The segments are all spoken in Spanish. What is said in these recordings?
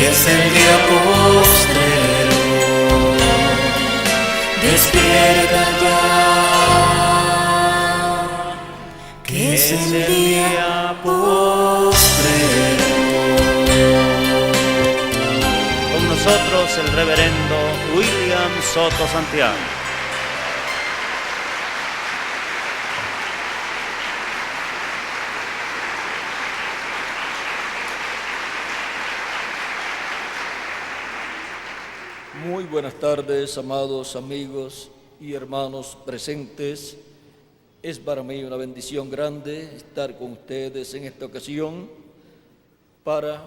es el día postrero. Despierta ya, que es el día postrero. Con nosotros el reverendo William Soto Santiago. Muy buenas tardes, amados amigos y hermanos presentes. Es para mí una bendición grande estar con ustedes en esta ocasión para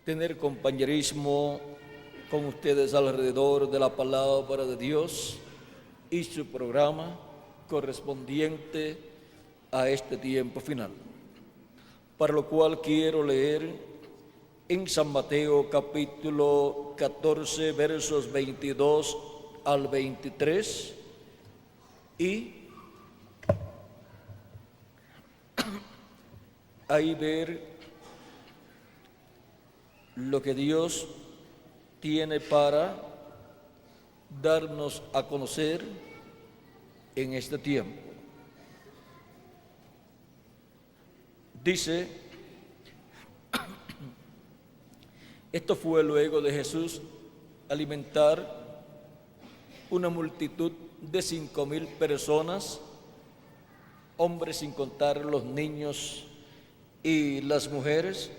tener compañerismo con ustedes alrededor de la palabra de Dios y su programa correspondiente a este tiempo final, para lo cual quiero leer en San Mateo capítulo 14 versos 22 al 23 y ahí ver lo que Dios tiene para darnos a conocer en este tiempo. Dice: esto fue luego de Jesús alimentar una multitud de 5,000 personas, hombres sin contar los niños y las mujeres.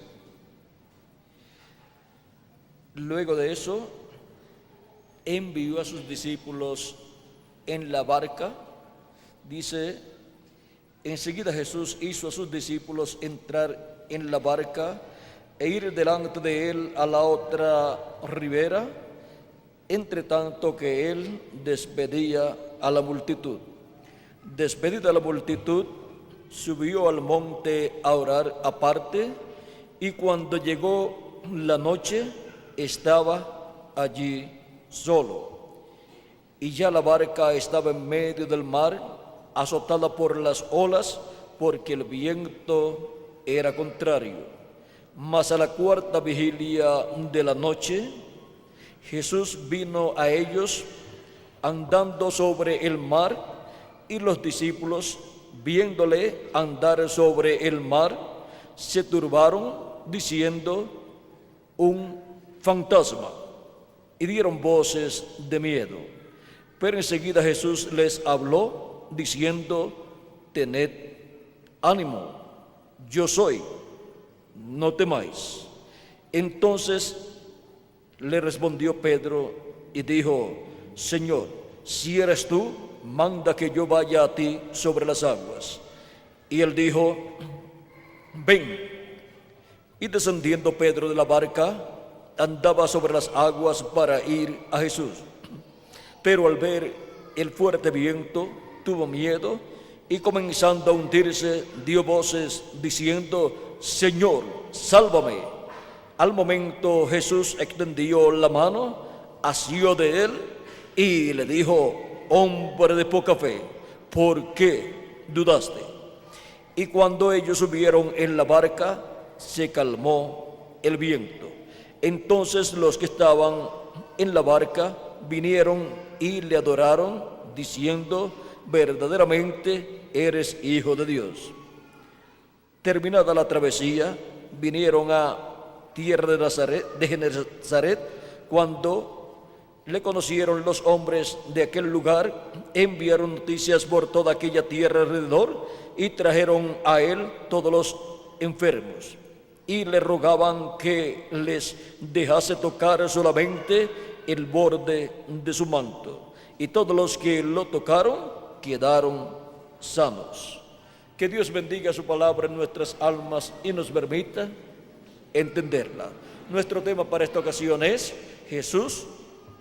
Luego de eso, envió a sus discípulos en la barca. Dice: enseguida Jesús hizo a sus discípulos entrar en la barca e ir delante de él a la otra ribera, entre tanto que él despedía a la multitud. Despedida la multitud, subió al monte a orar aparte, y cuando llegó la noche, estaba allí solo. Y ya la barca estaba en medio del mar, azotada por las olas, porque el viento era contrario. Mas a la cuarta vigilia de la noche, Jesús vino a ellos andando sobre el mar, y los discípulos, viéndole andar sobre el mar, se turbaron, diciendo: un fantasma, y dieron voces de miedo. Pero enseguida Jesús les habló, diciendo: tened ánimo, yo soy, no temáis. Entonces le respondió Pedro y dijo: Señor, si eres tú, manda que yo vaya a ti sobre las aguas. Y él dijo: ven. Y descendiendo Pedro de la barca, andaba sobre las aguas para ir a Jesús. Pero al ver el fuerte viento, tuvo miedo, y comenzando a hundirse, dio voces diciendo: Señor, sálvame. Al momento Jesús extendió la mano, asió de él y le dijo: hombre de poca fe, ¿por qué dudaste? Y cuando ellos subieron en la barca, se calmó el viento. Entonces los que estaban en la barca vinieron y le adoraron, diciendo: verdaderamente eres Hijo de Dios. Terminada la travesía, vinieron a tierra de Nazaret. Cuando le conocieron los hombres de aquel lugar, enviaron noticias por toda aquella tierra alrededor y trajeron a él todos los enfermos y le rogaban que les dejase tocar solamente el borde de su manto. Y todos los que lo tocaron quedaron sanos. Que Dios bendiga su palabra en nuestras almas y nos permita entenderla. Nuestro tema para esta ocasión es: Jesús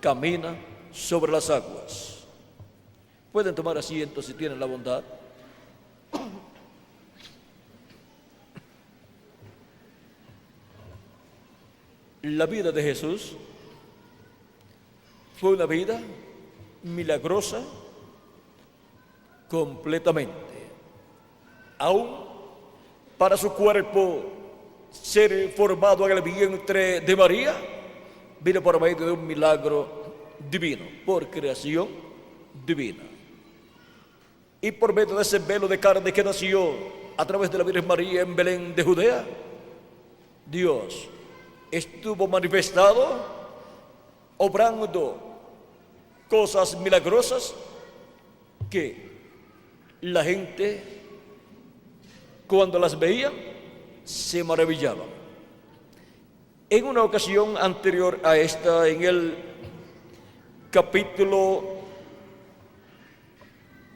camina sobre las aguas. Pueden tomar asiento si tienen la bondad. La vida de Jesús fue una vida milagrosa completamente. Aún para su cuerpo ser formado en el vientre de María, vino por medio de un milagro divino, por creación divina. Y por medio de ese velo de carne que nació a través de la Virgen María en Belén de Judea, Dios estuvo manifestado, obrando cosas milagrosas que la gente, cuando las veía, se maravillaba. En una ocasión anterior a esta, en el capítulo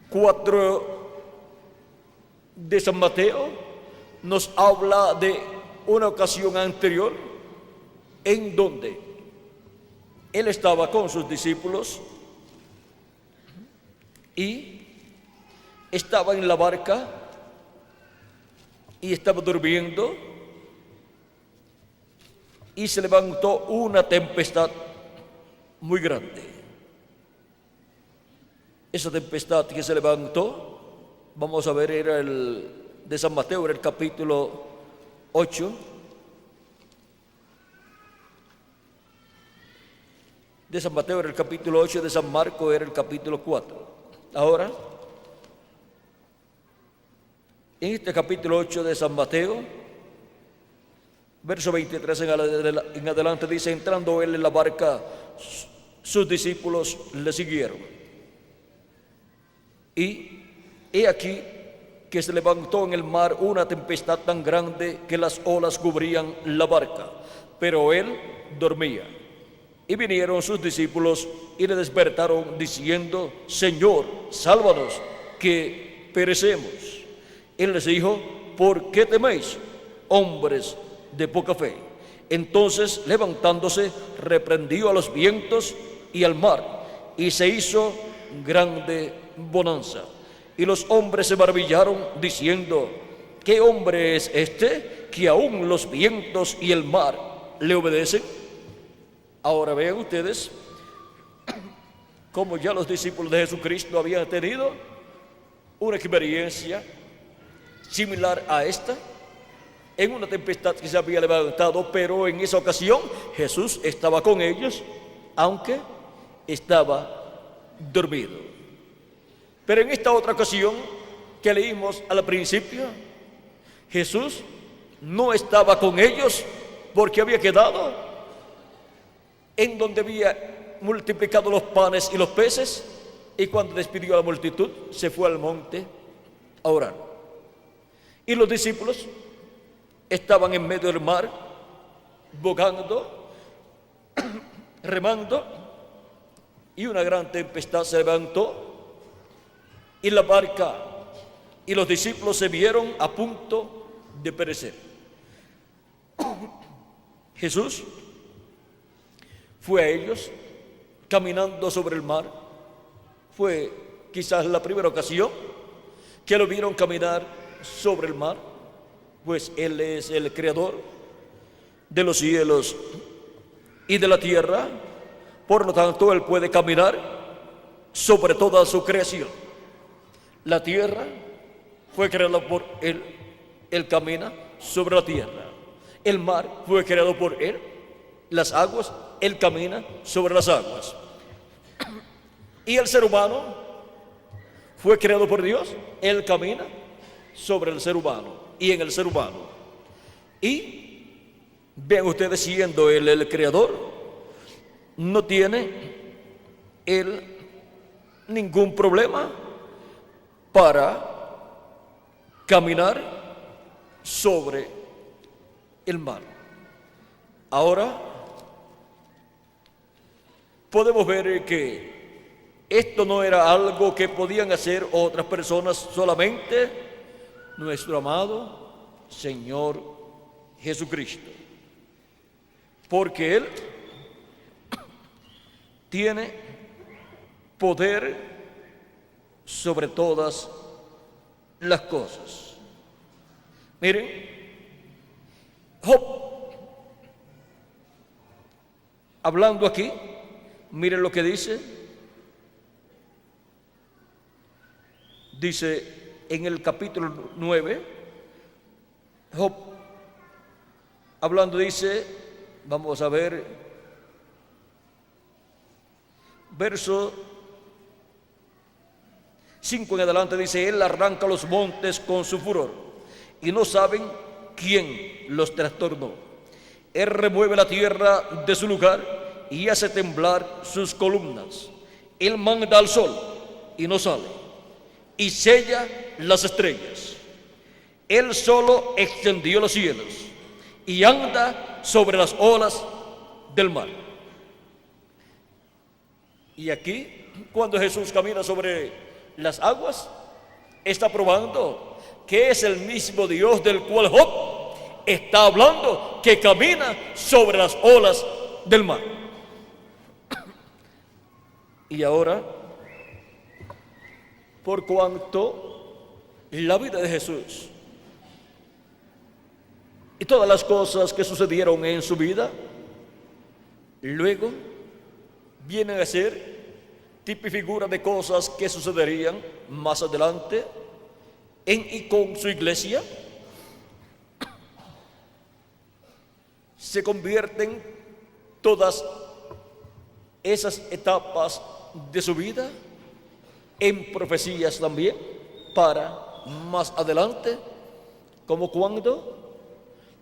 4 de San Mateo, nos habla de una ocasión anterior en donde él estaba con sus discípulos y estaba en la barca y estaba durmiendo, y se levantó una tempestad muy grande. Esa tempestad que se levantó, vamos a ver, era el de San Mateo, era el capítulo 8. De San Mateo era el capítulo 8, de San Marcos era el capítulo 4. Ahora, en este capítulo 8 de San Mateo, verso 23 en adelante dice: entrando él en la barca, sus discípulos le siguieron. Y he aquí que se levantó en el mar una tempestad tan grande que las olas cubrían la barca, pero él dormía. Y vinieron sus discípulos y le despertaron diciendo: Señor, sálvanos, que perecemos. Él les dijo: ¿por qué teméis, hombres de poca fe? Entonces, levantándose, reprendió a los vientos y al mar, y se hizo grande bonanza. Y los hombres se maravillaron, diciendo: ¿qué hombre es este, que aún los vientos y el mar le obedecen? Ahora vean ustedes cómo ya los discípulos de Jesucristo habían tenido una experiencia similar a esta, en una tempestad que se había levantado, pero en esa ocasión Jesús estaba con ellos, aunque estaba dormido. Pero en esta otra ocasión que leímos al principio, Jesús no estaba con ellos porque había quedado en donde había multiplicado los panes y los peces, y cuando despidió a la multitud se fue al monte a orar. Y los discípulos estaban en medio del mar, bogando, remando, y una gran tempestad se levantó, y la barca y los discípulos se vieron a punto de perecer. Jesús fue a ellos caminando sobre el mar. Fue quizás la primera ocasión que lo vieron caminar sobre el mar, pues Él es el creador de los cielos y de la tierra. Por lo tanto, Él puede caminar sobre toda su creación. La tierra fue creada por Él, Él camina sobre la tierra. El mar fue creado por Él, las aguas, Él camina sobre las aguas. Y el ser humano fue creado por Dios, Él camina sobre el ser humano y en el ser humano. Y vean ustedes, siendo Él el creador, no tiene Él ningún problema para caminar sobre el mar. Ahora podemos ver que esto no era algo que podían hacer otras personas, solamente nuestro amado Señor Jesucristo, porque Él tiene poder sobre todas las cosas. Miren, Job, hablando aquí, miren lo que dice. Dice en el capítulo 9, Job hablando dice, vamos a ver, verso 5 en adelante dice, Él arranca los montes con su furor y no saben quién los trastornó. Él remueve la tierra de su lugar y hace temblar sus columnas. Él manda al sol y no sale y sella las estrellas. Él solo extendió los cielos y anda sobre las olas del mar. Y aquí, cuando Jesús camina sobre las aguas, está probando que es el mismo Dios del cual Job está hablando, que camina sobre las olas del mar. Y ahora, por cuanto la vida de Jesús y todas las cosas que sucedieron en su vida, luego vienen a ser tipo y figura de cosas que sucederían más adelante en y con su iglesia, se convierten todas esas etapas de su vida en profecías también para más adelante, como cuando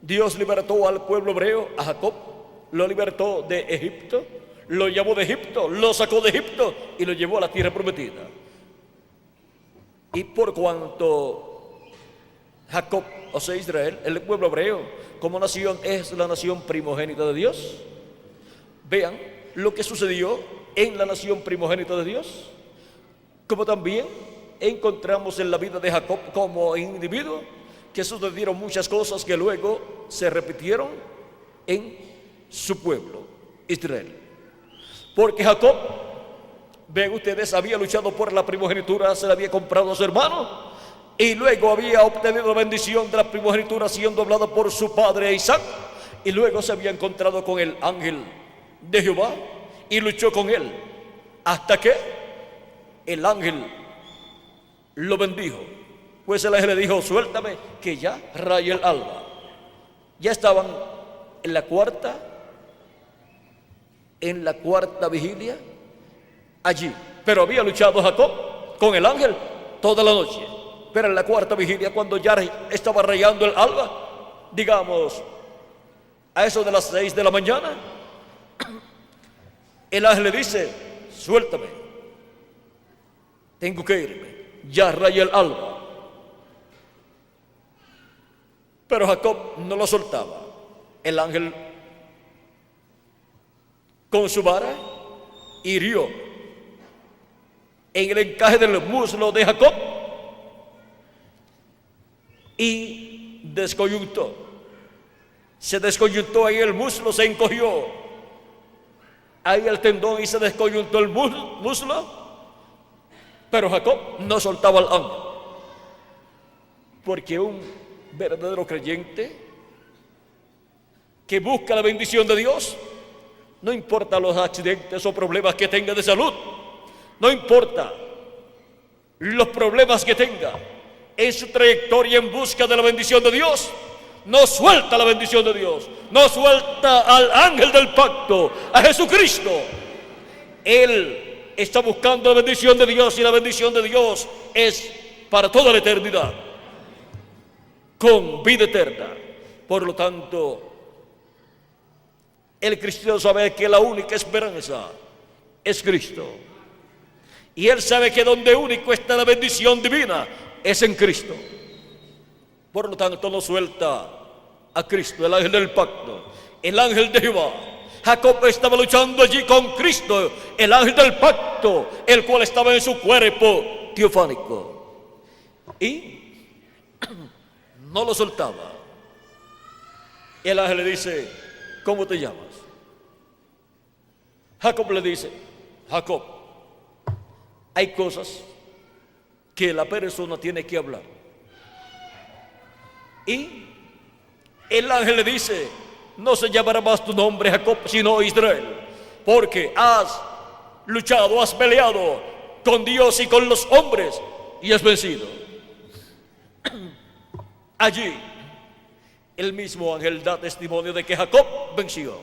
Dios libertó al pueblo hebreo, a Jacob, lo libertó de Egipto, lo llevó de Egipto, lo sacó de Egipto y lo llevó a la tierra prometida. Y por cuanto Jacob, o sea Israel, el pueblo hebreo, como nación es la nación primogénita de Dios, vean lo que sucedió en la nación primogénita de Dios, como también encontramos en la vida de Jacob como individuo, que sucedieron muchas cosas que luego se repitieron en su pueblo, Israel. Porque Jacob, ven ustedes, había luchado por la primogenitura, se la había comprado a su hermano, y luego había obtenido la bendición de la primogenitura siendo hablada por su padre Isaac, y luego se había encontrado con el ángel de Jehová y luchó con él, hasta que el ángel lo bendijo. Pues el ángel le dijo, suéltame que ya raya el alba. Ya estaban en la cuarta vigilia allí, pero había luchado Jacob con el ángel toda la noche. Pero en la cuarta vigilia, cuando ya estaba rayando el alba, digamos a eso de las 6 de la mañana, el ángel le dice, suéltame, tengo que irme, ya raya el alba. Pero Jacob no lo soltaba. El ángel con su vara hirió en el encaje del muslo de Jacob y descoyuntó. Se descoyuntó ahí el muslo, se encogió ahí el tendón y se descoyuntó el muslo. Pero Jacob no soltaba al ángel, porque un verdadero creyente que busca la bendición de Dios, no importa los accidentes o problemas que tenga de salud, no importa los problemas que tenga en su trayectoria en busca de la bendición de Dios, no suelta la bendición de Dios, no suelta al ángel del pacto, a Jesucristo. Él está buscando la bendición de Dios, y la bendición de Dios es para toda la eternidad, con vida eterna. Por lo tanto, el cristiano sabe que la única esperanza es Cristo, y él sabe que donde único está la bendición divina es en Cristo. Por lo tanto, no suelta a Cristo, el ángel del pacto, el ángel de Jehová. Jacob estaba luchando allí con Cristo, el ángel del pacto, el cual estaba en su cuerpo teofánico, y no lo soltaba. El ángel le dice, ¿cómo te llamas? Jacob le dice, Jacob. Hay cosas que la persona tiene que hablar. Y el ángel le dice, no se llamará más tu nombre Jacob, sino Israel, porque has luchado, has peleado con Dios y con los hombres y has vencido. Allí el mismo ángel da testimonio de que Jacob venció.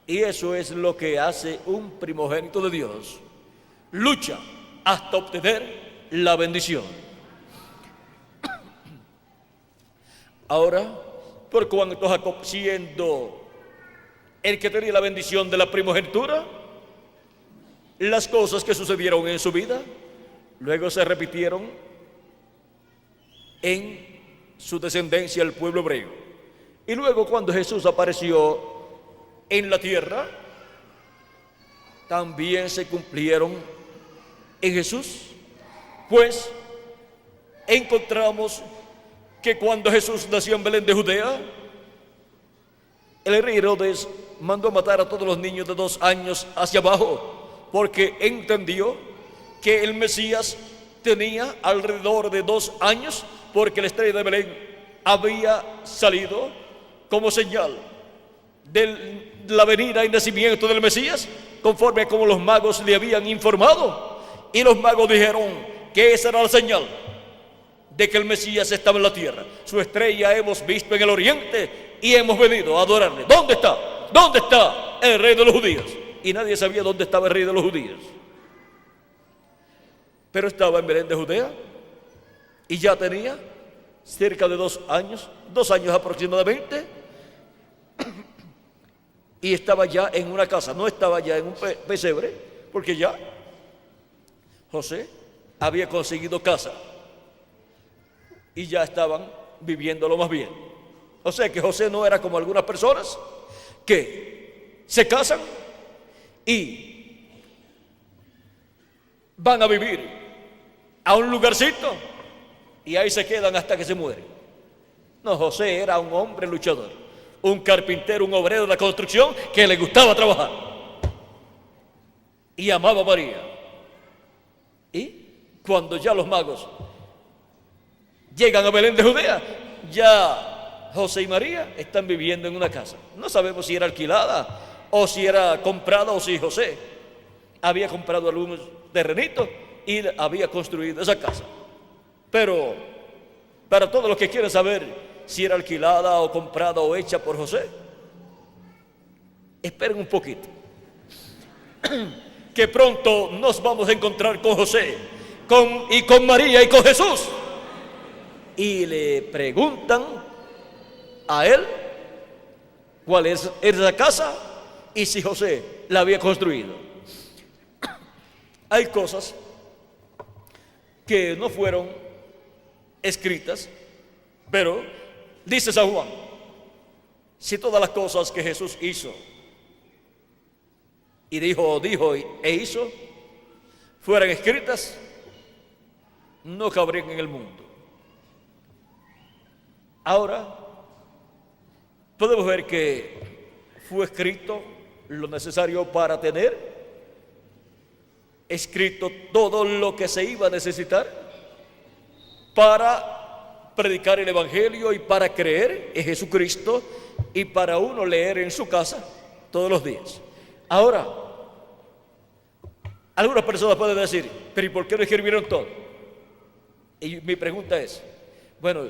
Y eso es lo que hace un primogénito de Dios. Lucha hasta obtener la bendición. Ahora, por cuanto Jacob, siendo el que tenía la bendición de la primogenitura, las cosas que sucedieron en su vida luego se repitieron en su descendencia, el pueblo hebreo. Y luego, cuando Jesús apareció en la tierra, también se cumplieron en Jesús. Pues encontramos que cuando Jesús nació en Belén de Judea, el rey Herodes mandó matar a todos los niños de 2 años hacia abajo, porque entendió que el Mesías tenía alrededor de 2 años, porque la estrella de Belén había salido como señal de la venida y nacimiento del Mesías, conforme a como los magos le habían informado. Y los magos dijeron que esa era la señal de que el Mesías estaba en la tierra. Su estrella hemos visto en el oriente y hemos venido a adorarle. ¿Dónde está? ¿Dónde está el rey de los judíos? Y nadie sabía dónde estaba el rey de los judíos. Pero estaba en Belén de Judea y ya tenía cerca de 2 años, 2 años aproximadamente, y estaba ya en una casa, no estaba ya en un pesebre, porque ya José había conseguido casa y ya estaban viviéndolo más bien. O sea que José no era como algunas personas que se casan y van a vivir a un lugarcito y ahí se quedan hasta que se mueren. No, José era un hombre luchador, un carpintero, un obrero de la construcción que le gustaba trabajar y amaba a María. Y cuando ya los magos llegan a Belén de Judea, ya José y María están viviendo en una casa. No sabemos si era alquilada o si era comprada o si José había comprado algunos terrenitos y había construido esa casa. Pero para todos los que quieren saber si era alquilada o comprada o hecha por José, esperen un poquito, que pronto nos vamos a encontrar con José y con María y con Jesús, y le preguntan a él cuál es esa casa y si José la había construido. Hay cosas que no fueron escritas, pero dice San Juan: si todas las cosas que Jesús hizo y dijo e hizo fueran escritas, no cabrían en el mundo. Ahora podemos ver que fue escrito lo necesario para tener escrito todo lo que se iba a necesitar para predicar el Evangelio y para creer en Jesucristo y para uno leer en su casa todos los días. Ahora, algunas personas pueden decir: pero ¿y por qué no escribieron todo? Y mi pregunta es: bueno,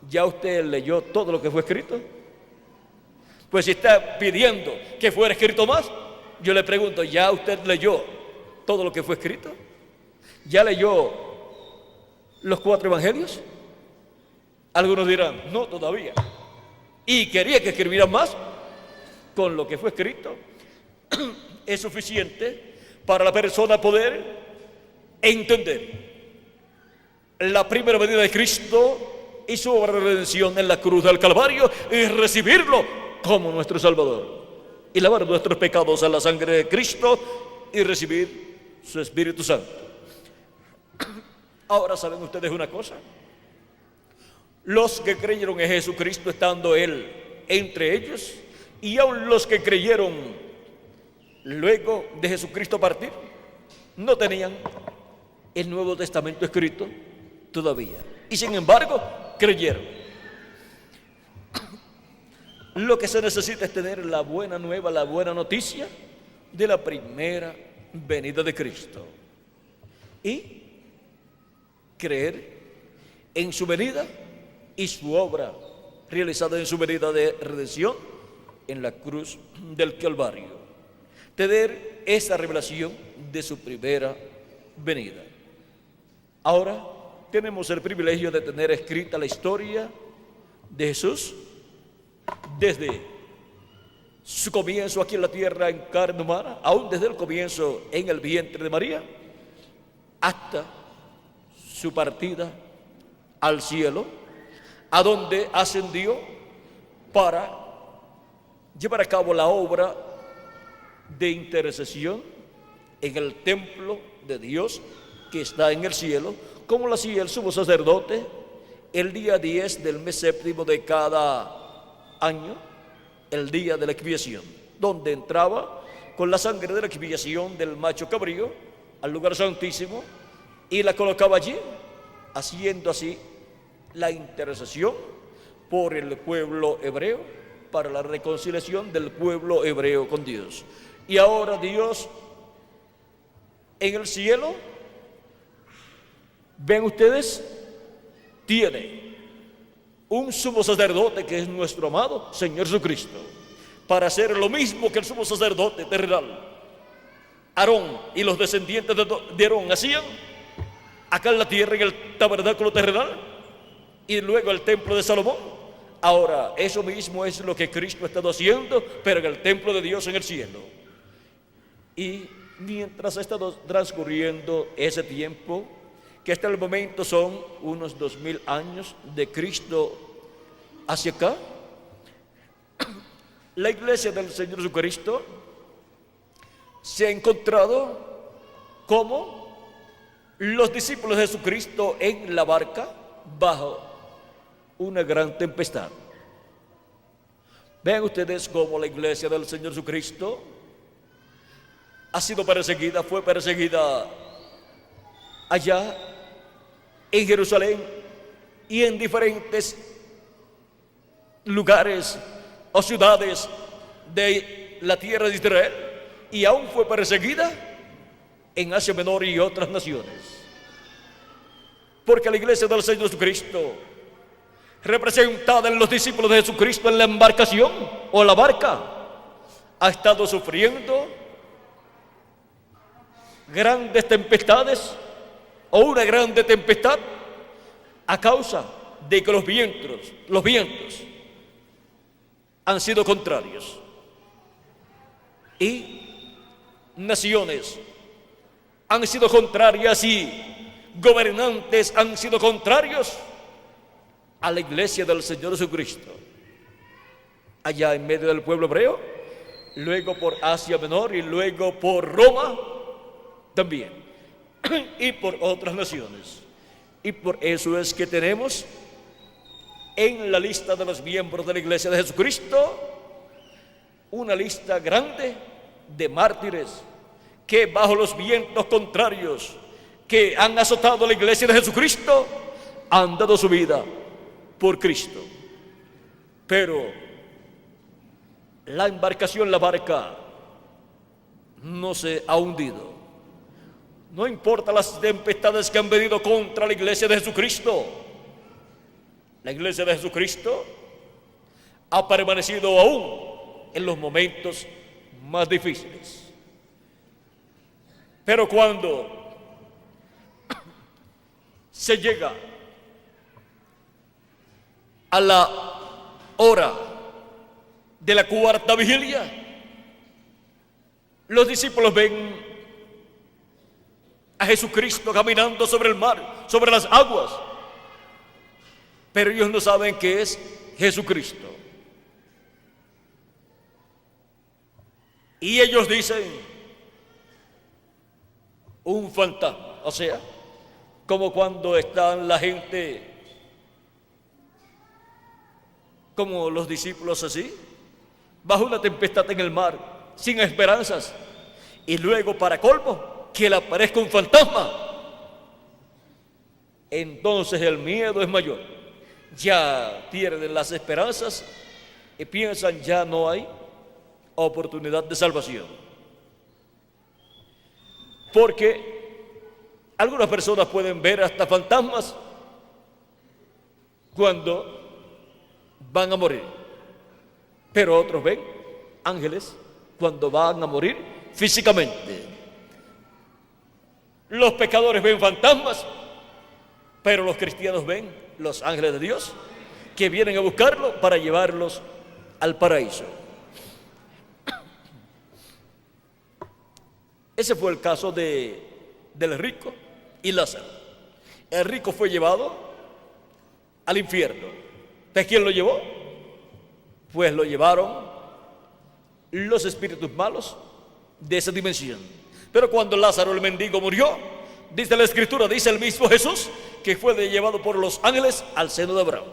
¿ya usted leyó todo lo que fue escrito? Pues si está pidiendo que fuera escrito más, yo le pregunto: ¿ya usted leyó todo lo que fue escrito? ¿Ya leyó los 4 evangelios? Algunos dirán: no, todavía. Y quería que escribieran más. Con lo que fue escrito es suficiente para la persona poder entender la primera venida de Cristo y su obra de redención en la cruz del Calvario y recibirlo como nuestro Salvador y lavar nuestros pecados en la sangre de Cristo y recibir su Espíritu Santo. Ahora, ¿saben ustedes una cosa? Los que creyeron en Jesucristo estando Él entre ellos, y aun los que creyeron luego de Jesucristo partir, no tenían el Nuevo Testamento escrito todavía, y sin embargo creyeron. Lo que se necesita es tener la buena nueva, la buena noticia de la primera venida de Cristo y creer en su venida y su obra realizada en su venida de redención en la cruz del Calvario. Tener esa revelación de su primera venida. Ahora tenemos el privilegio de tener escrita la historia de Jesús desde su comienzo aquí en la tierra en carne humana, aún desde el comienzo en el vientre de María, hasta su partida al cielo, a donde ascendió para llevar a cabo la obra de intercesión en el templo de Dios que está en el cielo, como lo hacía el sumo sacerdote el día 10 del mes séptimo de cada año, el día de la expiación, donde entraba con la sangre de la expiación del macho cabrío al lugar santísimo y la colocaba allí, haciendo así la intercesión por el pueblo hebreo, para la reconciliación del pueblo hebreo con Dios. Y ahora Dios en el cielo, ven ustedes, tiene un sumo sacerdote que es nuestro amado Señor Jesucristo, para hacer lo mismo que el sumo sacerdote terrenal Aarón y los descendientes de Aarón hacían acá en la tierra, en el tabernáculo terrenal y luego el templo de Salomón. Ahora eso mismo es lo que Cristo ha estado haciendo, pero en el templo de Dios en el cielo. Y mientras ha estado transcurriendo ese tiempo, que hasta el momento son unos 2000 años de Cristo hacia acá, la iglesia del Señor Jesucristo se ha encontrado como los discípulos de Jesucristo en la barca bajo una gran tempestad. Vean ustedes cómo la iglesia del Señor Jesucristo ha sido perseguida, fue perseguida allá en Jerusalén y en diferentes lugares o ciudades de la tierra de Israel, y aún fue perseguida en Asia Menor y otras naciones, porque la iglesia del Señor Jesucristo, representada en los discípulos de Jesucristo en la embarcación o la barca, ha estado sufriendo grandes tempestades o una grande tempestad a causa de que los vientos han sido contrarios, y naciones han sido contrarias y gobernantes han sido contrarios a la iglesia del Señor Jesucristo, allá en medio del pueblo hebreo, luego por Asia Menor y luego por Roma también, y por otras naciones. Y por eso es que tenemos en la lista de los miembros de la iglesia de Jesucristo una lista grande de mártires que bajo los vientos contrarios que han azotado a la iglesia de Jesucristo han dado su vida por Cristo. Pero la embarcación, la barca, no se ha hundido. No importa las tempestades que han venido contra la iglesia de Jesucristo, la iglesia de Jesucristo ha permanecido aún en los momentos más difíciles. Pero cuando se llega a la hora de la cuarta vigilia, los discípulos ven a Jesucristo caminando sobre el mar, sobre las aguas, pero ellos no saben que es Jesucristo. Y ellos dicen un fantasma, o sea, como cuando están la gente, como los discípulos así, bajo una tempestad en el mar, sin esperanzas, y luego para colmo, que le aparezca un fantasma. Entonces el miedo es mayor, ya pierden las esperanzas y piensan ya no hay oportunidad de salvación. Porque algunas personas pueden ver hasta fantasmas cuando van a morir. Pero otros ven ángeles cuando van a morir físicamente. Los pecadores ven fantasmas, pero los cristianos ven los ángeles de Dios que vienen a buscarlo para llevarlos al paraíso. Ese fue el caso del rico y Lázaro. El rico fue llevado al infierno. ¿De quién lo llevó? Pues lo llevaron los espíritus malos de esa dimensión. Pero cuando Lázaro el mendigo murió, dice la Escritura, dice el mismo Jesús, que fue llevado por los ángeles al seno de Abraham.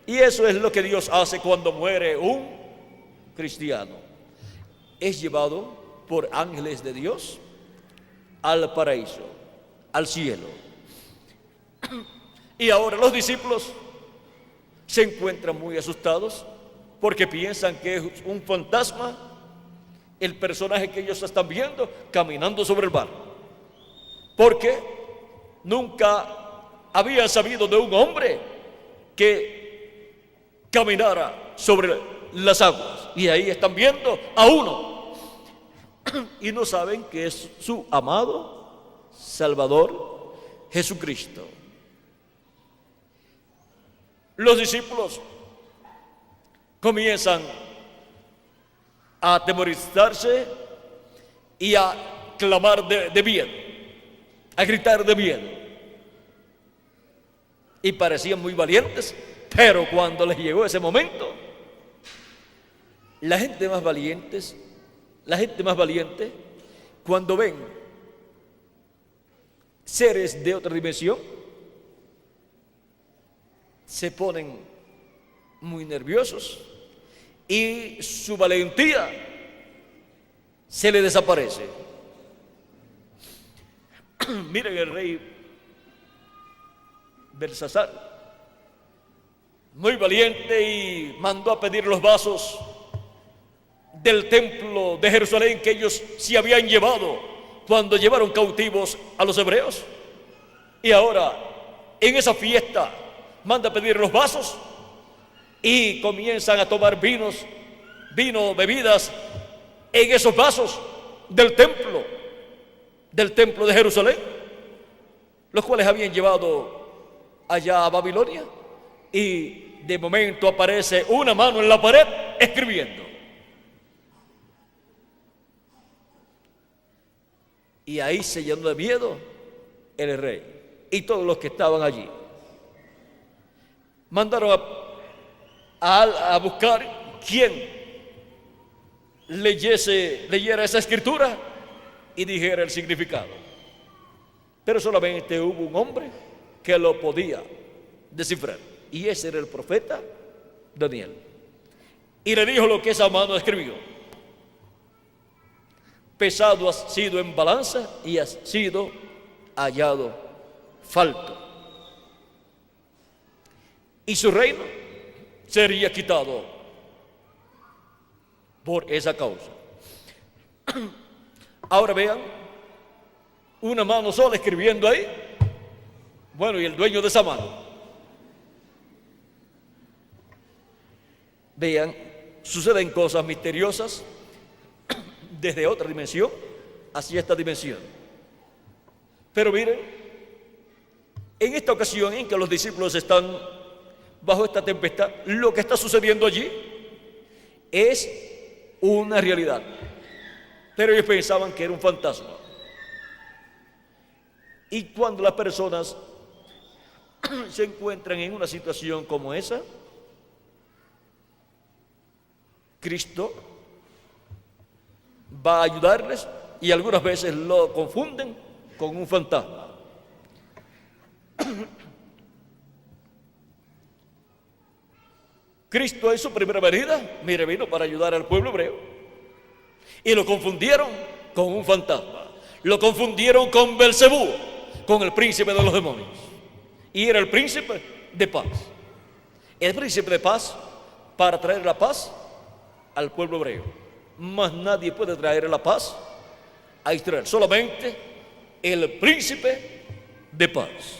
Y eso es lo que Dios hace cuando muere un cristiano. Es llevado por ángeles de Dios al paraíso, al cielo. Y ahora los discípulos se encuentran muy asustados porque piensan que es un fantasma el personaje que ellos están viendo caminando sobre el mar, porque nunca habían sabido de un hombre que caminara sobre las aguas, y ahí están viendo a uno y no saben que es su amado Salvador Jesucristo. Los discípulos comienzan a atemorizarse y a clamar de miedo, a gritar de miedo. Y parecían muy valientes, pero cuando les llegó ese momento, la gente más valiente, cuando ven seres de otra dimensión, se ponen muy nerviosos y su valentía se le desaparece. Miren el rey Belsasar, muy valiente, y mandó a pedir los vasos del templo de Jerusalén que ellos se habían llevado cuando llevaron cautivos a los hebreos. Y ahora, en esa fiesta, manda a pedir los vasos y comienzan a tomar bebidas en esos vasos del templo de Jerusalén, los cuales habían llevado allá a Babilonia. Y de momento aparece una mano en la pared escribiendo. Y ahí se llenó de miedo el rey y todos los que estaban allí. Mandaron a buscar quien leyera esa escritura y dijera el significado. Pero solamente hubo un hombre que lo podía descifrar, y ese era el profeta Daniel. Y le dijo lo que esa mano escribió: pesado has sido en balanza y has sido hallado falto, y su reino sería quitado por esa causa. Ahora vean, una mano sola escribiendo ahí. Bueno, y el dueño de esa mano. Vean, suceden cosas misteriosas desde otra dimensión hacia esta dimensión. Pero miren, en esta ocasión en que los discípulos están bajo esta tempestad, lo que está sucediendo allí es una realidad, pero ellos pensaban que era un fantasma. Y cuando las personas se encuentran en una situación como esa, Cristo va a ayudarles, y algunas veces lo confunden con un fantasma. Cristo en su primera venida, mire, vino para ayudar al pueblo hebreo, y lo confundieron con un fantasma. Lo confundieron con Belcebú, con el príncipe de los demonios, y era el príncipe de paz. El príncipe de paz para traer la paz al pueblo hebreo. Mas nadie puede traer la paz a Israel, solamente el príncipe de paz,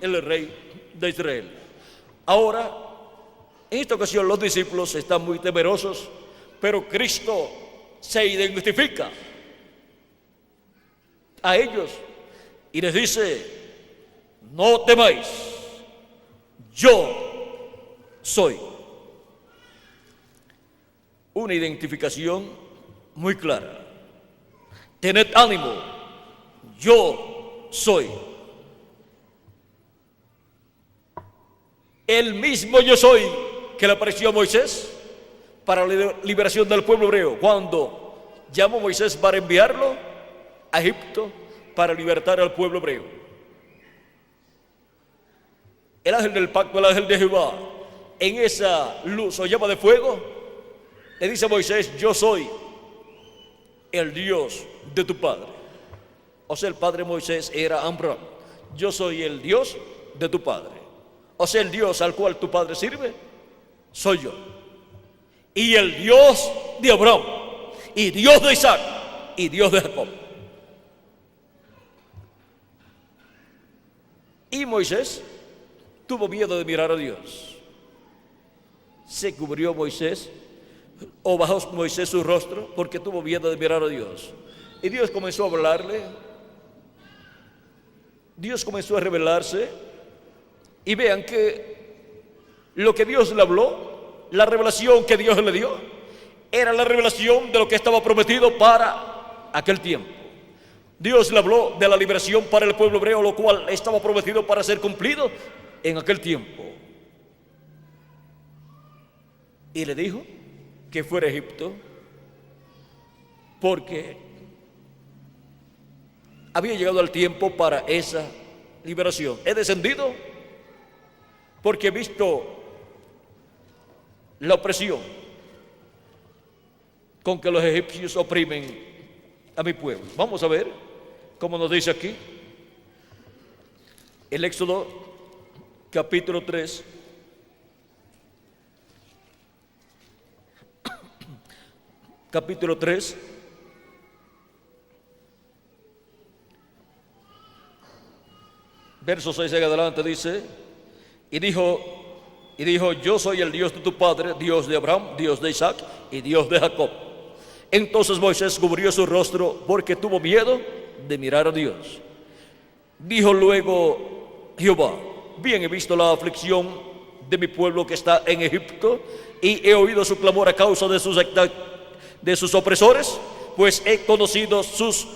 el rey de Israel. Ahora, En esta ocasión los discípulos están muy temerosos, pero Cristo se identifica a ellos y les dice: no temáis, yo soy. Una identificación muy clara. Tened ánimo, yo soy. El mismo yo soy que le apareció a Moisés para la liberación del pueblo hebreo, cuando llamó a Moisés para enviarlo a Egipto para libertar al pueblo hebreo. El ángel del pacto, el ángel de Jehová, en esa luz o llama de fuego, le dice a Moisés: yo soy el Dios de tu padre. O sea, el padre de Moisés era Abraham. Yo soy el Dios de tu padre. O sea, el Dios al cual tu padre sirve, soy yo. Y el Dios de Abraham, y Dios de Isaac, y Dios de Jacob. Y Moisés tuvo miedo de mirar a Dios. Se cubrió Moisés, o bajó Moisés su rostro, porque tuvo miedo de mirar a Dios. Y Dios comenzó a hablarle. Dios comenzó a revelarse. Y vean que lo que Dios le habló, la revelación que Dios le dio, era la revelación de lo que estaba prometido para aquel tiempo. Dios le habló de la liberación para el pueblo hebreo, lo cual estaba prometido para ser cumplido en aquel tiempo. Y le dijo que fuera a Egipto, porque había llegado el tiempo para esa liberación. He descendido porque he visto la opresión con que los egipcios oprimen a mi pueblo. Vamos a ver cómo nos dice aquí el Éxodo capítulo 3. Capítulo 3, verso 6 en adelante dice: y dijo, yo soy el Dios de tu padre, Dios de Abraham, Dios de Isaac y Dios de Jacob. Entonces Moisés cubrió su rostro porque tuvo miedo de mirar a Dios. Dijo luego Jehová: bien he visto la aflicción de mi pueblo que está en Egipto, y he oído su clamor a causa de sus opresores, pues he conocido sus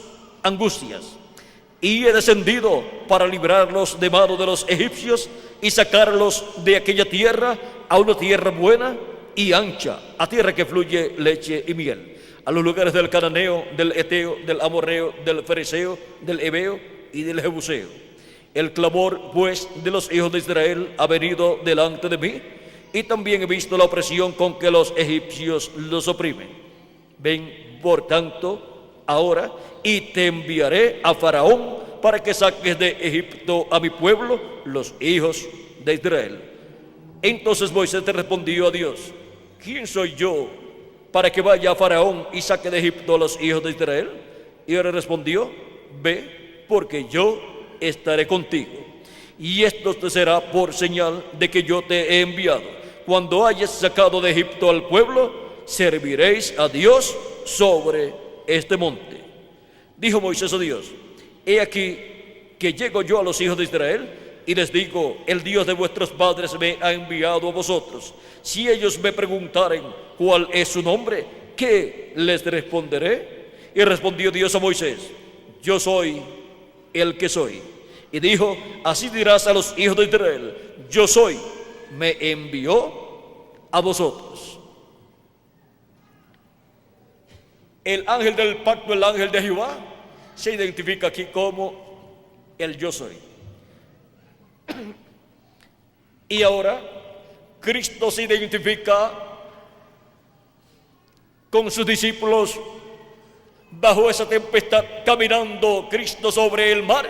angustias. Y he descendido para librarlos de mano de los egipcios y sacarlos de aquella tierra a una tierra buena y ancha, a tierra que fluye leche y miel, a los lugares del cananeo, del eteo, del amorreo, del fereceo, del heveo y del jebuseo. El clamor pues de los hijos de Israel ha venido delante de mí, y también he visto la opresión con que los egipcios los oprimen. Ven por tanto ahora, y te enviaré a Faraón para que saques de Egipto a mi pueblo, los hijos de Israel. Entonces Moisés te respondió a Dios: ¿quién soy yo para que vaya a Faraón y saque de Egipto a los hijos de Israel? Y él respondió: ve, porque yo estaré contigo, y esto te será por señal de que yo te he enviado. Cuando hayas sacado de Egipto al pueblo, serviréis a Dios sobre este monte. Dijo Moisés a Dios: he aquí que llego yo a los hijos de Israel y les digo: el Dios de vuestros padres me ha enviado a vosotros. Si ellos me preguntaren cuál es su nombre, ¿qué les responderé? Y respondió Dios a Moisés: yo soy el que soy. Y dijo: así dirás a los hijos de Israel: yo soy, me envió a vosotros. El ángel del pacto, el ángel de Jehová, se identifica aquí como el yo soy. Y ahora Cristo se identifica con sus discípulos bajo esa tempestad, caminando Cristo sobre el mar.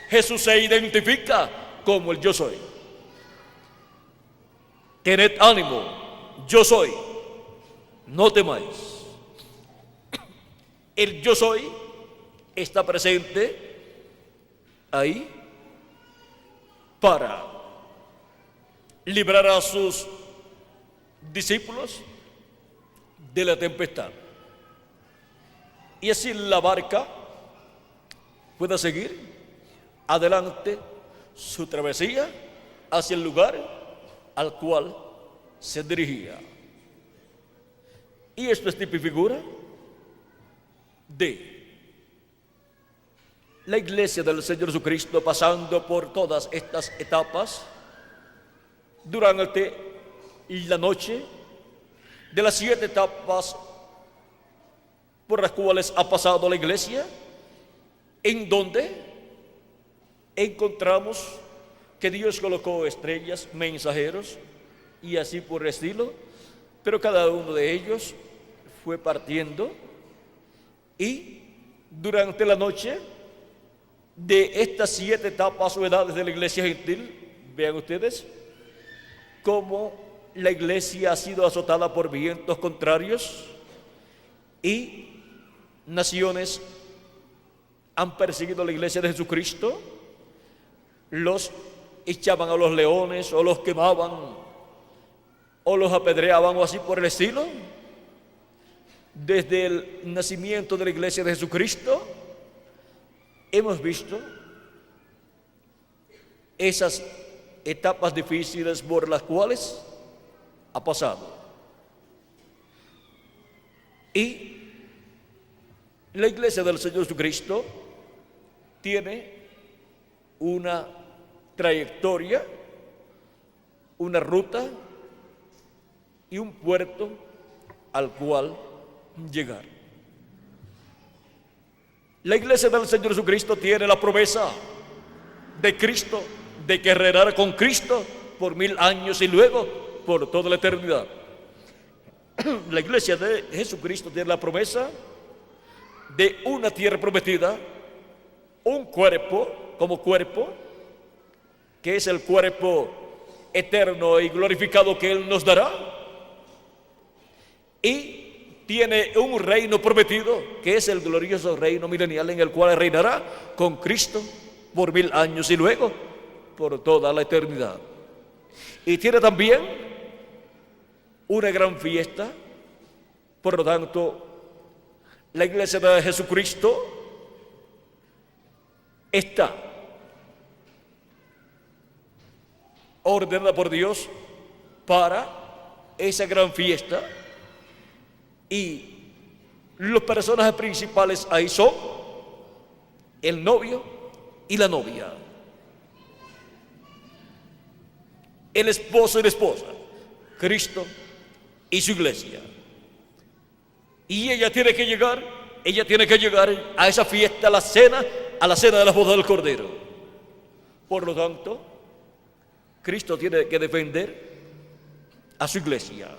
Jesús se identifica como el yo soy. Tened ánimo, yo soy, no temáis. El yo soy está presente ahí para librar a sus discípulos de la tempestad. Y así la barca pueda seguir adelante su travesía hacia el lugar al cual se dirigía. Y esto es tipo y figura de la iglesia del Señor Jesucristo pasando por todas estas etapas durante la noche, de las 7 etapas por las cuales ha pasado la iglesia, en donde encontramos que Dios colocó estrellas, mensajeros y así por el estilo, pero cada uno de ellos fue partiendo y durante la noche de estas 7 etapas o edades de la iglesia gentil, vean ustedes cómo la iglesia ha sido azotada por vientos contrarios y naciones han perseguido a la iglesia de Jesucristo, los echaban a los leones o los quemaban o los apedreaban o así por el estilo. Desde el nacimiento de la iglesia de Jesucristo hemos visto esas etapas difíciles por las cuales ha pasado. Y la iglesia del Señor Jesucristo tiene una trayectoria, una ruta y un puerto al cual llegar. La iglesia del Señor Jesucristo tiene la promesa de Cristo, de que reinará con Cristo por 1000 años y luego por toda la eternidad. La iglesia de Jesucristo tiene la promesa de una tierra prometida, un cuerpo como cuerpo, que es el cuerpo eterno y glorificado que Él nos dará, y tiene un reino prometido, que es el glorioso reino milenial en el cual reinará con Cristo por 1000 años y luego por toda la eternidad. Y tiene también una gran fiesta. Por lo tanto, la iglesia de Jesucristo está ordenada por Dios para esa gran fiesta, y los personajes principales ahí son el novio y la novia, el esposo y la esposa, Cristo y su iglesia. Y ella tiene que llegar a esa fiesta, a la cena de la boda del Cordero. Por lo tanto, Cristo tiene que defender a su iglesia.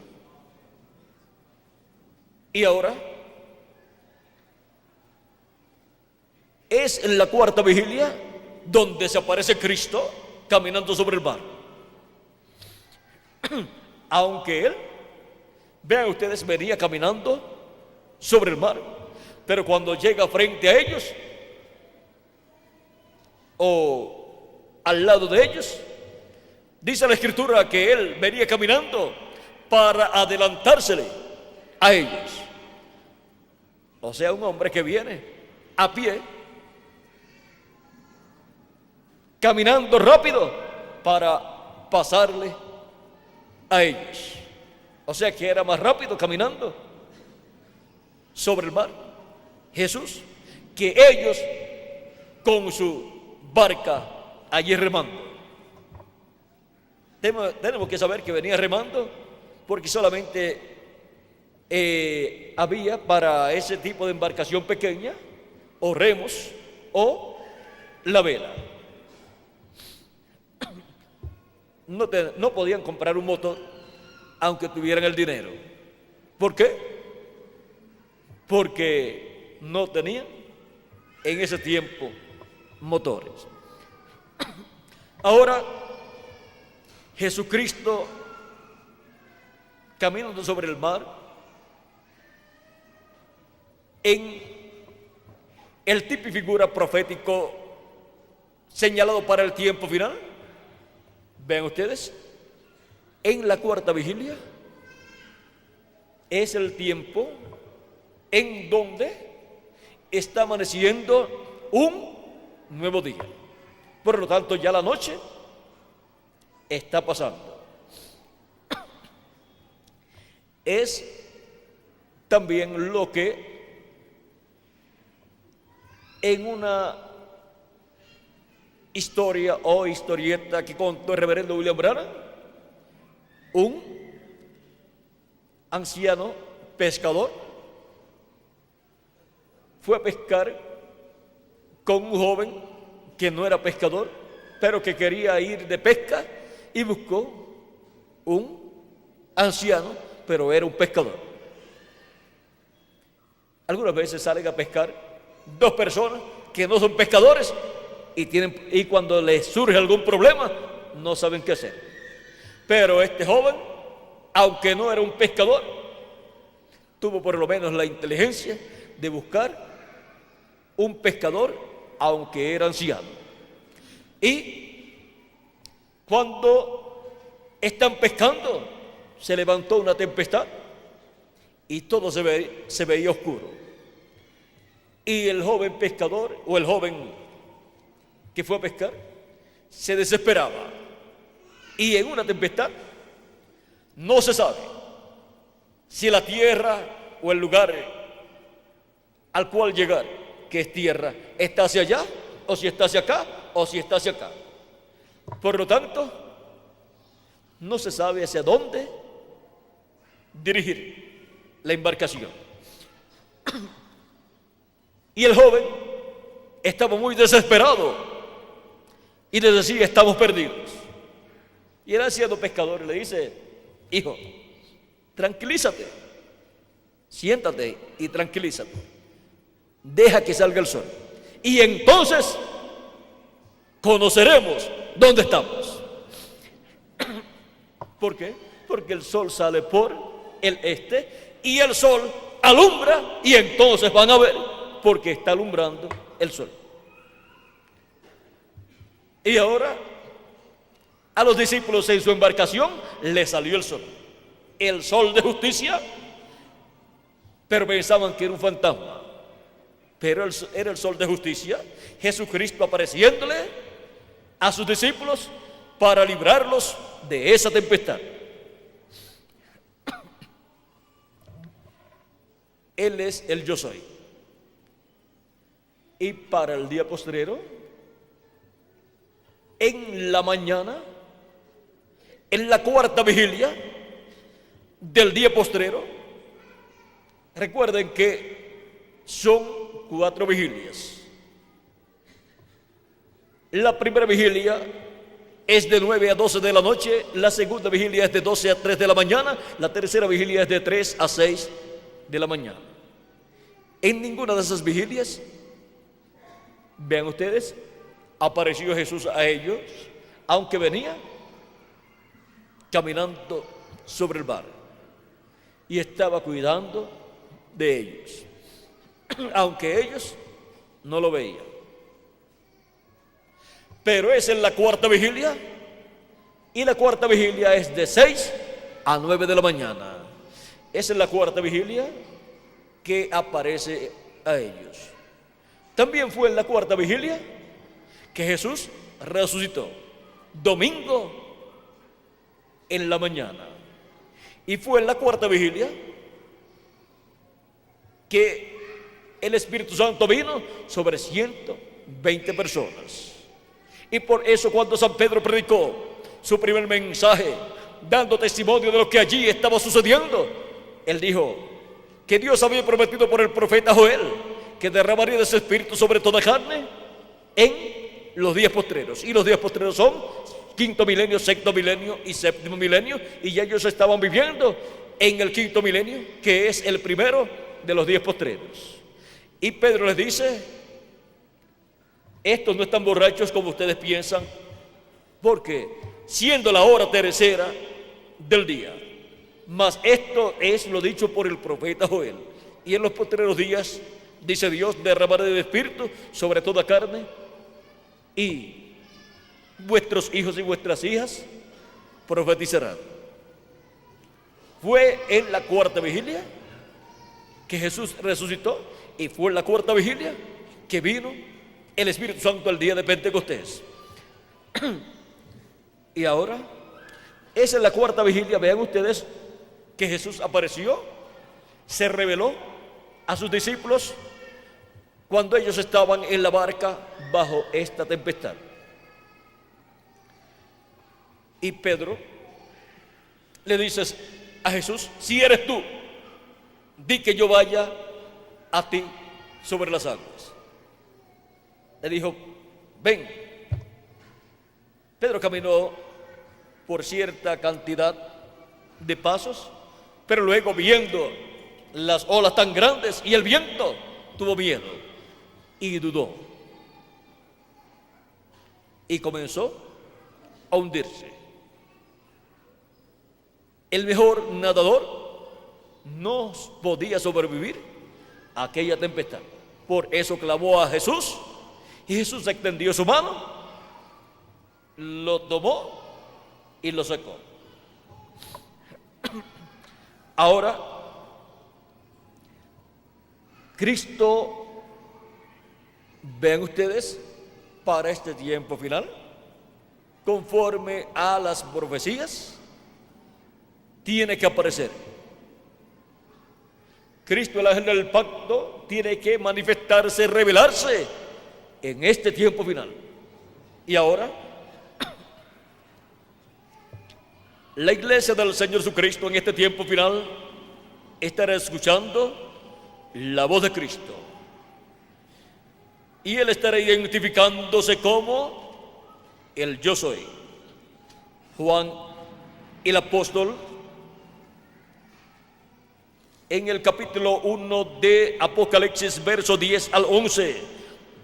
Y ahora es en la 4ª vigilia donde se aparece Cristo caminando sobre el mar. Aunque Él, vean ustedes, venía caminando sobre el mar, pero cuando llega frente a ellos o al lado de ellos, dice la Escritura que Él venía caminando para adelantársele a ellos. O sea, un hombre que viene a pie, caminando rápido para pasarle a ellos. O sea que era más rápido caminando sobre el mar Jesús que ellos con su barca allí remando. Tenemos que saber que venía remando porque solamente había para ese tipo de embarcación pequeña o remos o la vela. No podían comprar un motor aunque tuvieran el dinero. ¿Por qué? Porque no tenían en ese tiempo motores. Ahora Jesucristo caminando sobre el mar en el tipo y figura profético señalado para el tiempo final. Vean ustedes, en la 4ª vigilia es el tiempo en donde está amaneciendo un nuevo día. Por lo tanto, ya la noche está pasando. Es también lo que en una historia o historieta que contó el reverendo William Branham, un anciano pescador fue a pescar con un joven que no era pescador, pero que quería ir de pesca, y buscó un anciano, pero era un pescador. Algunas veces salen a pescar dos personas que no son pescadores y cuando les surge algún problema no saben qué hacer. Pero este joven, aunque no era un pescador, tuvo por lo menos la inteligencia de buscar un pescador, aunque era anciano. Y cuando están pescando, se levantó una tempestad y todo se veía oscuro. Y el joven pescador, o el joven que fue a pescar, se desesperaba. Y en una tempestad no se sabe si la tierra o el lugar al cual llegar, que es tierra, está hacia allá, o si está hacia acá, o si está hacia acá. Por lo tanto, no se sabe hacia dónde dirigir la embarcación. Y el joven estaba muy desesperado y le decía: estamos perdidos. Y el anciano pescador le dice: hijo, tranquilízate, siéntate y tranquilízate, deja que salga el sol y entonces conoceremos dónde estamos. ¿Por qué? Porque el sol sale por el este y el sol alumbra, y entonces van a ver porque está alumbrando el sol. Y ahora a los discípulos en su embarcación le salió el sol de justicia, pero pensaban que era un fantasma, pero era el sol de justicia, Jesucristo apareciéndole a sus discípulos para librarlos de esa tempestad. Él es el yo soy. Y para el día postrero, en la mañana, en la cuarta vigilia del día postrero, recuerden que son 4 vigilias. La primera vigilia es de 9 a 12 de la noche, la segunda vigilia es de 12 a 3 de la mañana, la tercera vigilia es de 3 a 6 de la mañana. En ninguna de esas vigilias, vean ustedes, apareció Jesús a ellos, aunque venía caminando sobre el mar y estaba cuidando de ellos, aunque ellos no lo veían. Pero es en la cuarta vigilia, y la cuarta vigilia es de 6 a 9 de la mañana. Es en la cuarta vigilia que aparece a ellos. También fue en la cuarta vigilia que Jesús resucitó, domingo en la mañana. Y fue en la cuarta vigilia que el Espíritu Santo vino sobre 120 personas. Y por eso cuando San Pedro predicó su primer mensaje, dando testimonio de lo que allí estaba sucediendo, él dijo que Dios había prometido por el profeta Joel que derramaría de su espíritu sobre toda carne en los días postreros. Y los días postreros son quinto milenio, sexto milenio y séptimo milenio, y ya ellos estaban viviendo en el quinto milenio, que es el primero de los días postreros. Y Pedro les dice: estos no están borrachos como ustedes piensan, porque siendo la hora tercera del día, mas esto es lo dicho por el profeta Joel, y en los postreros días, dice Dios, derramaré de espíritu sobre toda carne, y vuestros hijos y vuestras hijas profetizarán. Fue en la cuarta vigilia que Jesús resucitó y fue en la cuarta vigilia que vino el Espíritu Santo el día de Pentecostés. Y ahora, esa es la cuarta vigilia. Vean ustedes que Jesús apareció, se reveló a sus discípulos cuando ellos estaban en la barca bajo esta tempestad. Y Pedro le dice a Jesús: si eres tú, di que yo vaya a ti sobre las aguas. Le dijo: ven. Pedro caminó por cierta cantidad de pasos, pero luego, viendo las olas tan grandes y el viento, tuvo miedo y dudó y comenzó a hundirse. El mejor nadador no podía sobrevivir a aquella tempestad. Por eso clamó a Jesús, y Jesús extendió su mano, lo tomó y lo sacó. Ahora, Cristo, vean ustedes, para este tiempo final, conforme a las profecías, tiene que aparecer. Cristo, el ángel del pacto, tiene que manifestarse, revelarse en este tiempo final. Y ahora, la iglesia del Señor Jesucristo en este tiempo final estará escuchando la voz de Cristo. Y Él estará identificándose como el yo soy. Juan, el apóstol, en el capítulo 1 de Apocalipsis, verso 10 al 11,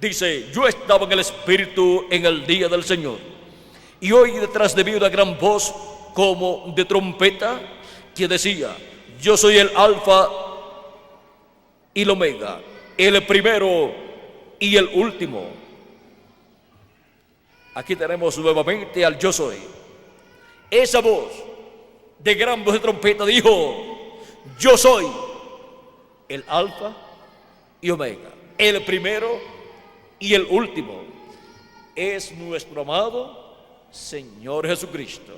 dice: yo estaba en el Espíritu en el día del Señor, y oí detrás de mí una gran voz como de trompeta que decía: yo soy el Alfa y el Omega, el primero y el último. Aquí tenemos nuevamente al yo soy. Esa voz de gran voz de trompeta dijo: yo soy el Alfa y Omega, el primero y el último. Es nuestro amado Señor Jesucristo,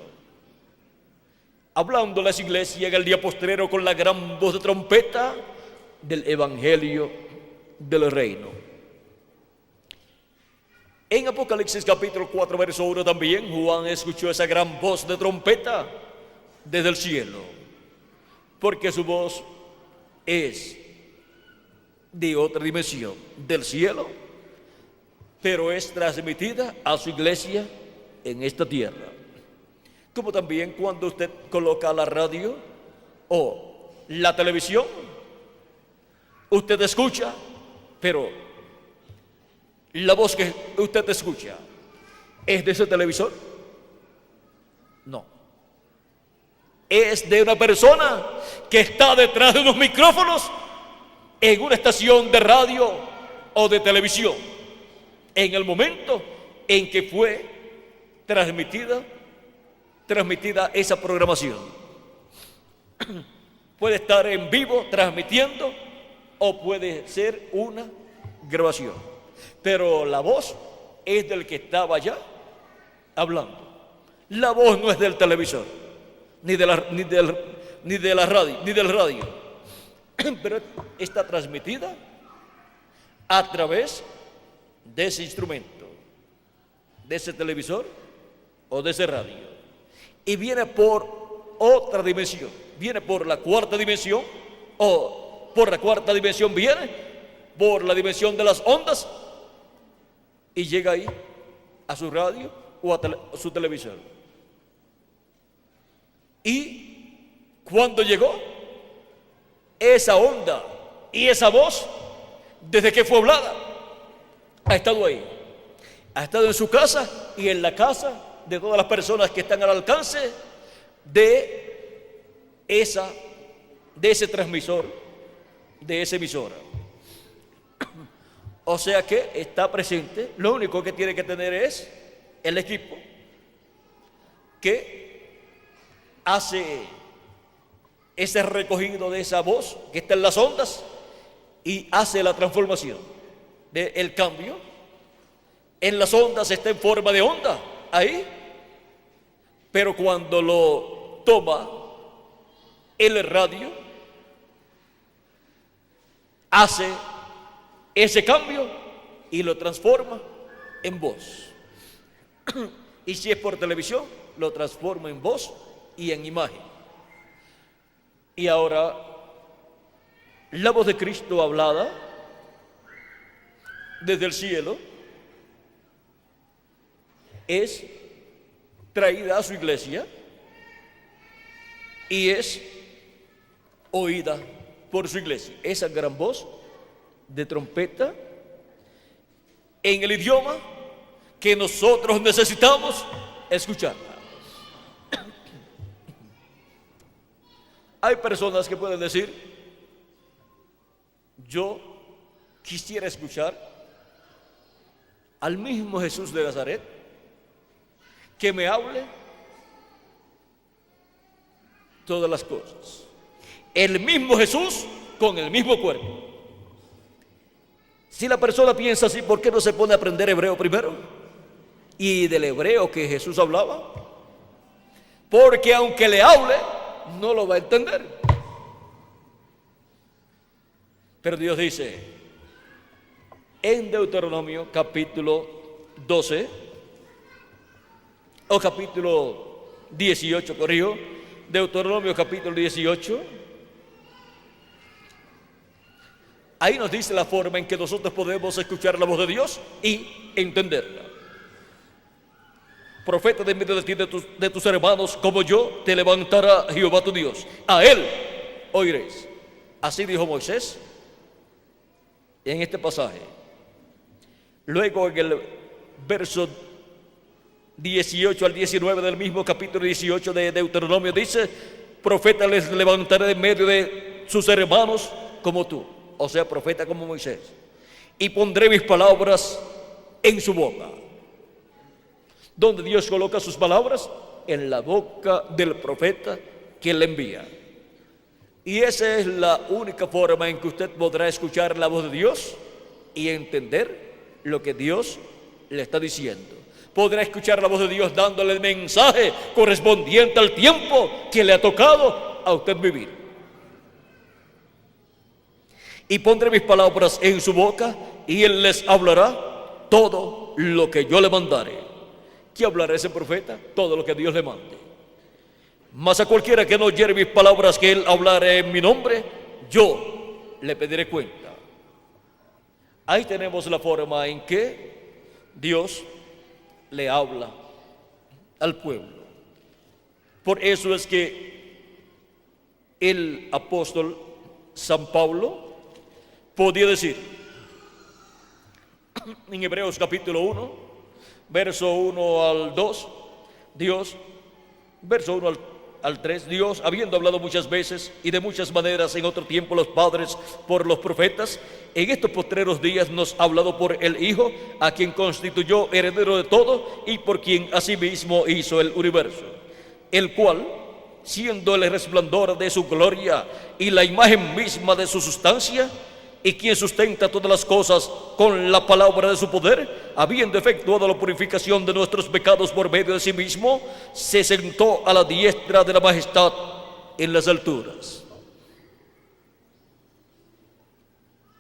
hablando a las iglesias en el día postrero con la gran voz de trompeta del Evangelio del Reino. En Apocalipsis capítulo 4, verso 1 también, Juan escuchó esa gran voz de trompeta desde el cielo, porque su voz es de otra dimensión, del cielo, pero es transmitida a su iglesia en esta tierra. Como también cuando usted coloca la radio o la televisión, usted escucha, pero la voz que usted escucha, ¿es de ese televisor? No. Es de una persona que está detrás de unos micrófonos en una estación de radio o de televisión, en el momento en que fue transmitida esa programación. Puede estar en vivo transmitiendo o puede ser una grabación, pero la voz es del que estaba allá hablando. La voz no es del televisor, ni del radio, pero está transmitida a través de ese instrumento, de ese televisor o de ese radio, y viene por otra dimensión, viene por la cuarta dimensión, o por la cuarta dimensión viene por la dimensión de las ondas y llega ahí a su radio o a su televisor. Y cuando llegó esa onda y esa voz, desde que fue hablada, ha estado ahí, ha estado en su casa y en la casa de todas las personas que están al alcance de ese transmisor, de esa emisora. O sea que está presente. Lo único que tiene que tener es el equipo que hace es recogido de esa voz que está en las ondas y hace la transformación del cambio. En las ondas está en forma de onda, ahí. Pero cuando lo toma el radio, hace ese cambio y lo transforma en voz. Y si es por televisión, lo transforma en voz y en imagen. Y ahora, la voz de Cristo hablada desde el cielo es traída a su iglesia y es oída por su iglesia. Esa gran voz de trompeta en el idioma que nosotros necesitamos escuchar. Hay personas que pueden decir: yo quisiera escuchar al mismo Jesús de Nazaret que me hable todas las cosas. El mismo Jesús con el mismo cuerpo. Si la persona piensa así, ¿por qué no se pone a aprender hebreo primero? Y del hebreo que Jesús hablaba. Porque aunque le hable, no lo va a entender. Pero Dios dice en Deuteronomio capítulo 12 o capítulo 18, corrijo, Deuteronomio capítulo 18, ahí nos dice la forma en que nosotros podemos escuchar la voz de Dios y entenderla. Profeta de medio de ti, de tus hermanos, como yo, te levantará Jehová tu Dios. A él oiréis. Así dijo Moisés en este pasaje. Luego en el verso 18 al 19 del mismo capítulo 18 de Deuteronomio dice: profeta les levantaré de medio de sus hermanos como tú. O sea, profeta como Moisés. Y pondré mis palabras en su boca. ¿Dónde Dios coloca sus palabras? En la boca del profeta que le envía. Y esa es la única forma en que usted podrá escuchar la voz de Dios y entender lo que Dios le está diciendo. Podrá escuchar la voz de Dios dándole el mensaje correspondiente al tiempo que le ha tocado a usted vivir. Y pondré mis palabras en su boca y él les hablará todo lo que yo le mandare. ¿Qué hablará ese profeta? Todo lo que Dios le mande. Mas a cualquiera que no oyere mis palabras que él hablare en mi nombre, yo le pediré cuenta. Ahí tenemos la forma en que Dios le habla al pueblo. Por eso es que el apóstol San Pablo podía decir en Hebreos capítulo 1, verso 1 al 2, Dios, verso 1 al 3, Dios, habiendo hablado muchas veces y de muchas maneras en otro tiempo los padres por los profetas, en estos postreros días nos ha hablado por el Hijo, a quien constituyó heredero de todo y por quien asimismo hizo el universo, el cual, siendo el resplandor de su gloria y la imagen misma de su sustancia, y quien sustenta todas las cosas con la palabra de su poder, habiendo efectuado la purificación de nuestros pecados por medio de sí mismo, se sentó a la diestra de la majestad en las alturas.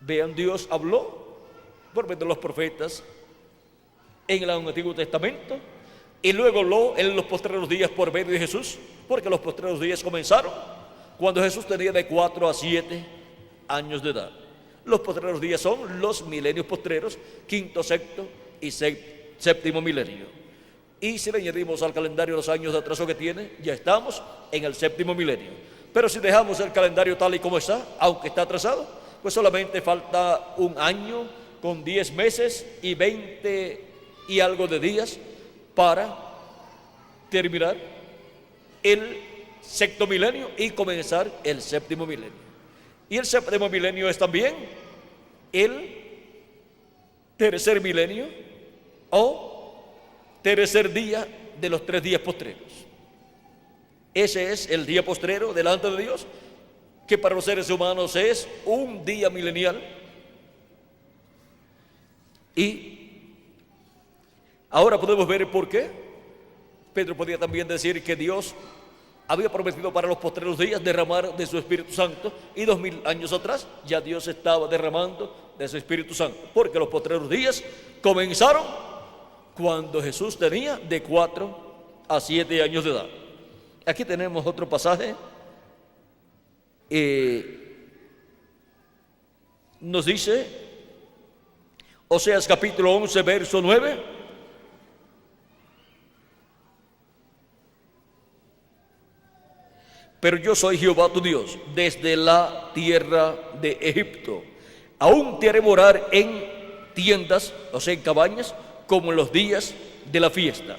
Vean, Dios habló por medio de los profetas en el Antiguo Testamento y luego habló en los postreros días por medio de Jesús, porque los postreros días comenzaron cuando Jesús tenía de 4 a 7 años de edad. Los postreros días son los milenios postreros, quinto, sexto y séptimo milenio. Y si le añadimos al calendario los años de atraso que tiene, ya estamos en el séptimo milenio. Pero si dejamos el calendario tal y como está, aunque está atrasado, pues solamente falta un año con 10 meses y 20 y algo de días para terminar el sexto milenio y comenzar el séptimo milenio. Y el séptimo milenio es también el tercer milenio o tercer día de los 3 días postreros. Ese es el día postrero delante de Dios que para los seres humanos es un día milenial. Y ahora podemos ver por qué. Pedro podía también decir que Dios había prometido para los postreros días derramar de su Espíritu Santo, y 2000 años atrás ya Dios estaba derramando de su Espíritu Santo, porque los postreros días comenzaron cuando Jesús tenía de 4 a 7 años de edad. Aquí tenemos otro pasaje. Nos dice Oseas capítulo 11, verso 9. Pero yo soy Jehová tu Dios, desde la tierra de Egipto. Aún te haré morar en tiendas, o sea, en cabañas, como en los días de la fiesta.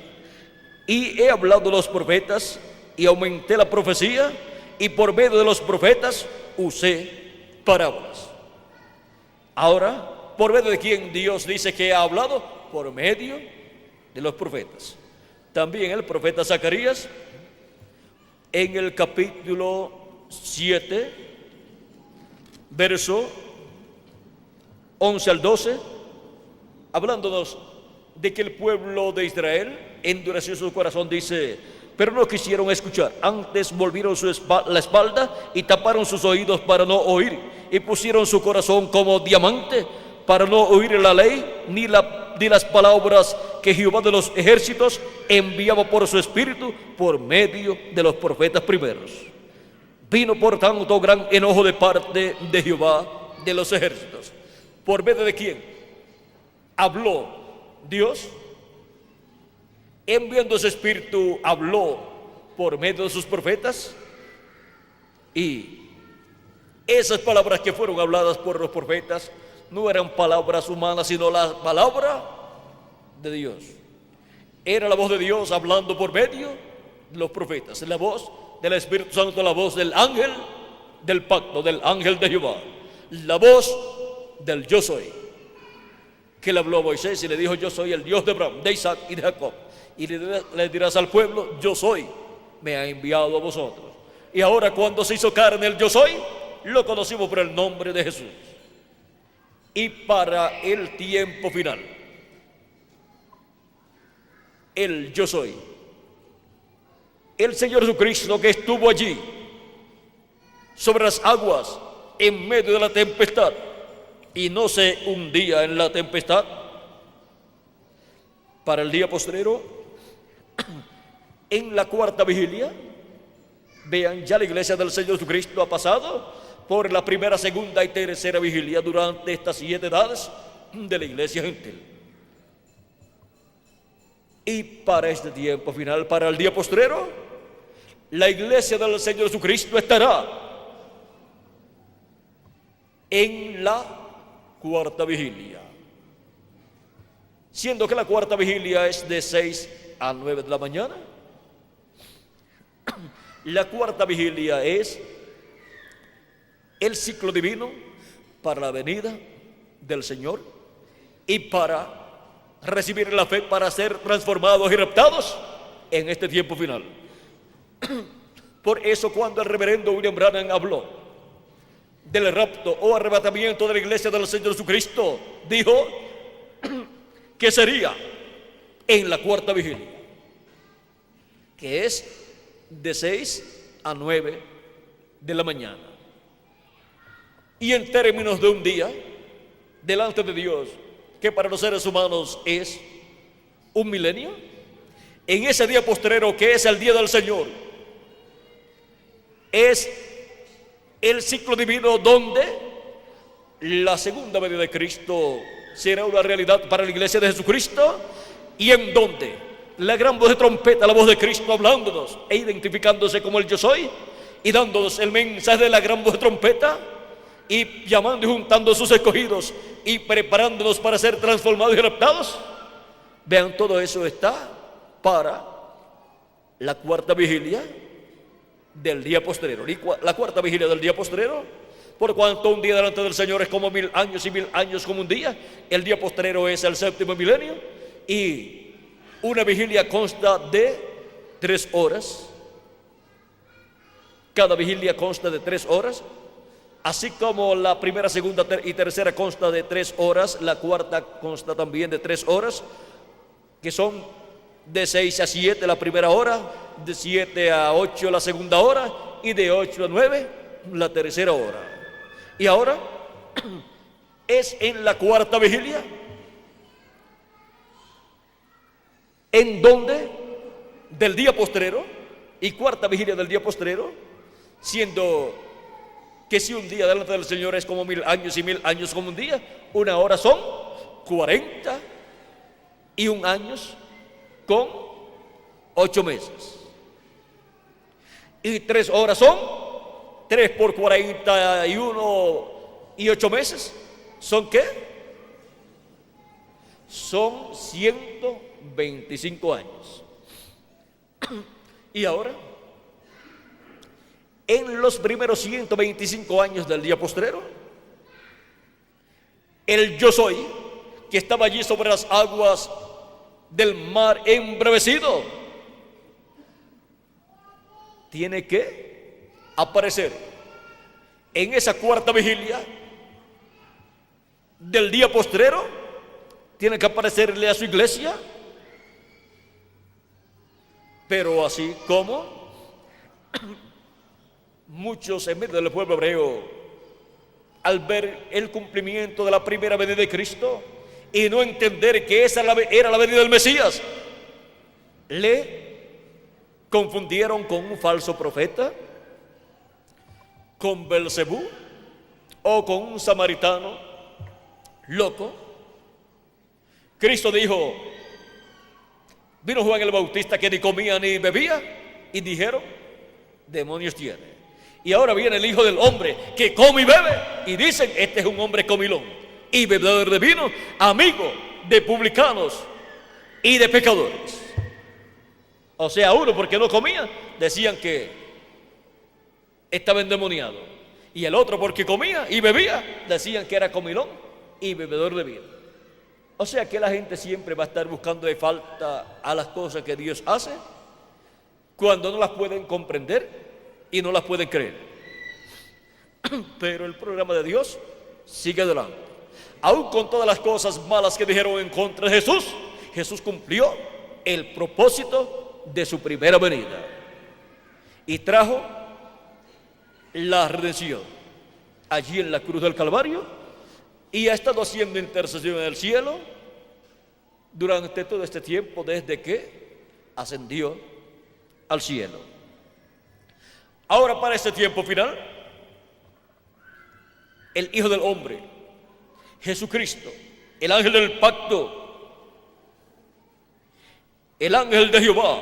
Y he hablado a los profetas, y aumenté la profecía, y por medio de los profetas usé parábolas. Ahora, ¿por medio de quién Dios dice que ha hablado? Por medio de los profetas. También el profeta Zacarías, en el capítulo 7, verso 11 al 12, hablándonos de que el pueblo de Israel endureció su corazón, dice: pero no quisieron escuchar, antes volvieron la espalda y taparon sus oídos para no oír, y pusieron su corazón como diamante para no oír la ley, ni las palabras que Jehová de los ejércitos enviaba por su espíritu por medio de los profetas primeros. Vino por tanto gran enojo de parte de Jehová de los ejércitos. ¿Por medio de quién habló Dios? Enviando su espíritu, habló por medio de sus profetas. Y esas palabras que fueron habladas por los profetas no eran palabras humanas, sino la palabra de Dios. Era la voz de Dios hablando por medio de los profetas, la voz del Espíritu Santo, la voz del ángel del pacto, del ángel de Jehová, la voz del yo soy, que le habló a Moisés y le dijo: yo soy el Dios de Abraham, de Isaac y de Jacob. Y le dirás al pueblo: yo soy, me ha enviado a vosotros. Y ahora, cuando se hizo carne el yo soy, lo conocimos por el nombre de Jesús. Y para el tiempo final, el yo soy, el Señor Jesucristo, que estuvo allí sobre las aguas en medio de la tempestad y no se hundía en la tempestad, para el día postrero, en la cuarta vigilia, vean, ya la iglesia del Señor Jesucristo ha pasado por la primera, segunda y tercera vigilia durante estas 7 edades de la iglesia gentil. Y para este tiempo final, para el día postrero, la iglesia del Señor Jesucristo estará en la cuarta vigilia, siendo que la cuarta vigilia es de 6 a 9 de la mañana. La cuarta vigilia es el ciclo divino para la venida del Señor y para recibir la fe, para ser transformados y raptados en este tiempo final. Por eso, cuando el reverendo William Branham habló del rapto o arrebatamiento de la iglesia del Señor Jesucristo, dijo que sería en la cuarta vigilia, que es de 6 a 9 de la mañana. Y en términos de un día delante de Dios, que para los seres humanos es un milenio, en ese día postrero, que es el día del Señor, es el ciclo divino donde la segunda venida de Cristo será una realidad para la iglesia de Jesucristo, y en donde la gran voz de trompeta, la voz de Cristo hablándonos e identificándose como el yo soy y dándonos el mensaje de la gran voz de trompeta y llamando y juntando a sus escogidos y preparándonos para ser transformados y raptados. Vean, todo eso está para la cuarta vigilia del día postrero. La cuarta vigilia del día postrero, por cuanto un día delante del Señor es como 1000 años y 1000 años como un día, el día postrero es el séptimo milenio, y una vigilia consta de 3 horas. Cada vigilia consta de 3 horas, Así como la primera, segunda y tercera consta de 3 horas, la cuarta consta también de 3 horas, que son de 6 a 7 la primera hora, de 7 a 8 la segunda hora y de 8 a 9 la tercera hora. Y ahora es en la cuarta vigilia, en donde del día postrero, y cuarta vigilia del día postrero, siendo que si un día delante del Señor es como 1000 años y 1000 años como un día, una hora son 41 años con 8 meses. Y 3 horas son 3 por 41 y 8 meses. ¿Son qué? Son 125 años. Y ahora, en los primeros 125 años del día postrero, el yo soy, que estaba allí sobre las aguas del mar embravecido, tiene que aparecer en esa cuarta vigilia del día postrero, tiene que aparecerle a su iglesia, pero así como muchos en medio del pueblo hebreo, al ver el cumplimiento de la primera venida de Cristo y no entender que esa era la venida del Mesías, le confundieron con un falso profeta, con Belcebú o con un samaritano loco. Cristo dijo, vino Juan el Bautista que ni comía ni bebía, y dijeron, demonios tiene. Y ahora viene el Hijo del Hombre que come y bebe, y dicen, este es un hombre comilón y bebedor de vino, amigo de publicanos y de pecadores. O sea, uno porque no comía, decían que estaba endemoniado, y el otro porque comía y bebía, decían que era comilón y bebedor de vino. O sea que la gente siempre va a estar buscando de falta a las cosas que Dios hace, cuando no las pueden comprender y no las pueden creer. Pero el programa de Dios sigue adelante. Aún con todas las cosas malas que dijeron en contra de Jesús, Jesús cumplió el propósito de su primera venida y trajo la redención allí en la cruz del Calvario, y ha estado haciendo intercesión en el cielo durante todo este tiempo, desde que ascendió al cielo. Ahora, para este tiempo final, el Hijo del Hombre, Jesucristo, el ángel del pacto, el ángel de Jehová,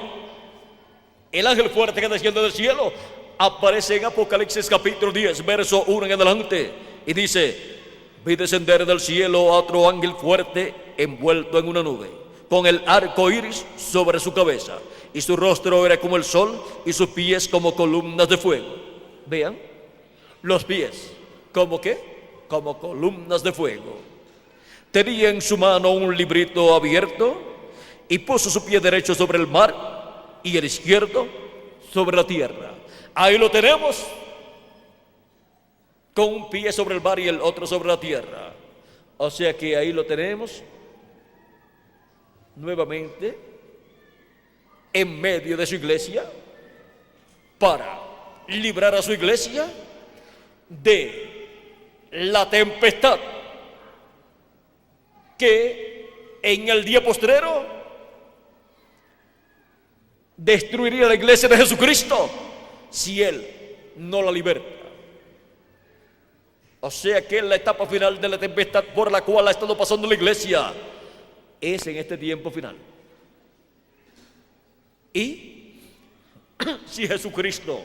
el ángel fuerte que desciende del cielo, aparece en Apocalipsis capítulo 10, verso 1 en adelante, y dice, vi descender del cielo a otro ángel fuerte envuelto en una nube, con el arco iris sobre su cabeza, y su rostro era como el sol, y sus pies como columnas de fuego. Vean, los pies, ¿como qué? Como columnas de fuego. Tenía en su mano un librito abierto, y puso su pie derecho sobre el mar, y el izquierdo sobre la tierra. Ahí lo tenemos, con un pie sobre el mar y el otro sobre la tierra. O sea que ahí lo tenemos nuevamente en medio de su iglesia, para librar a su iglesia de la tempestad que en el día postrero destruiría la iglesia de Jesucristo si Él no la liberta. O sea que la etapa final de la tempestad por la cual ha estado pasando la iglesia es en este tiempo final. Y si Jesucristo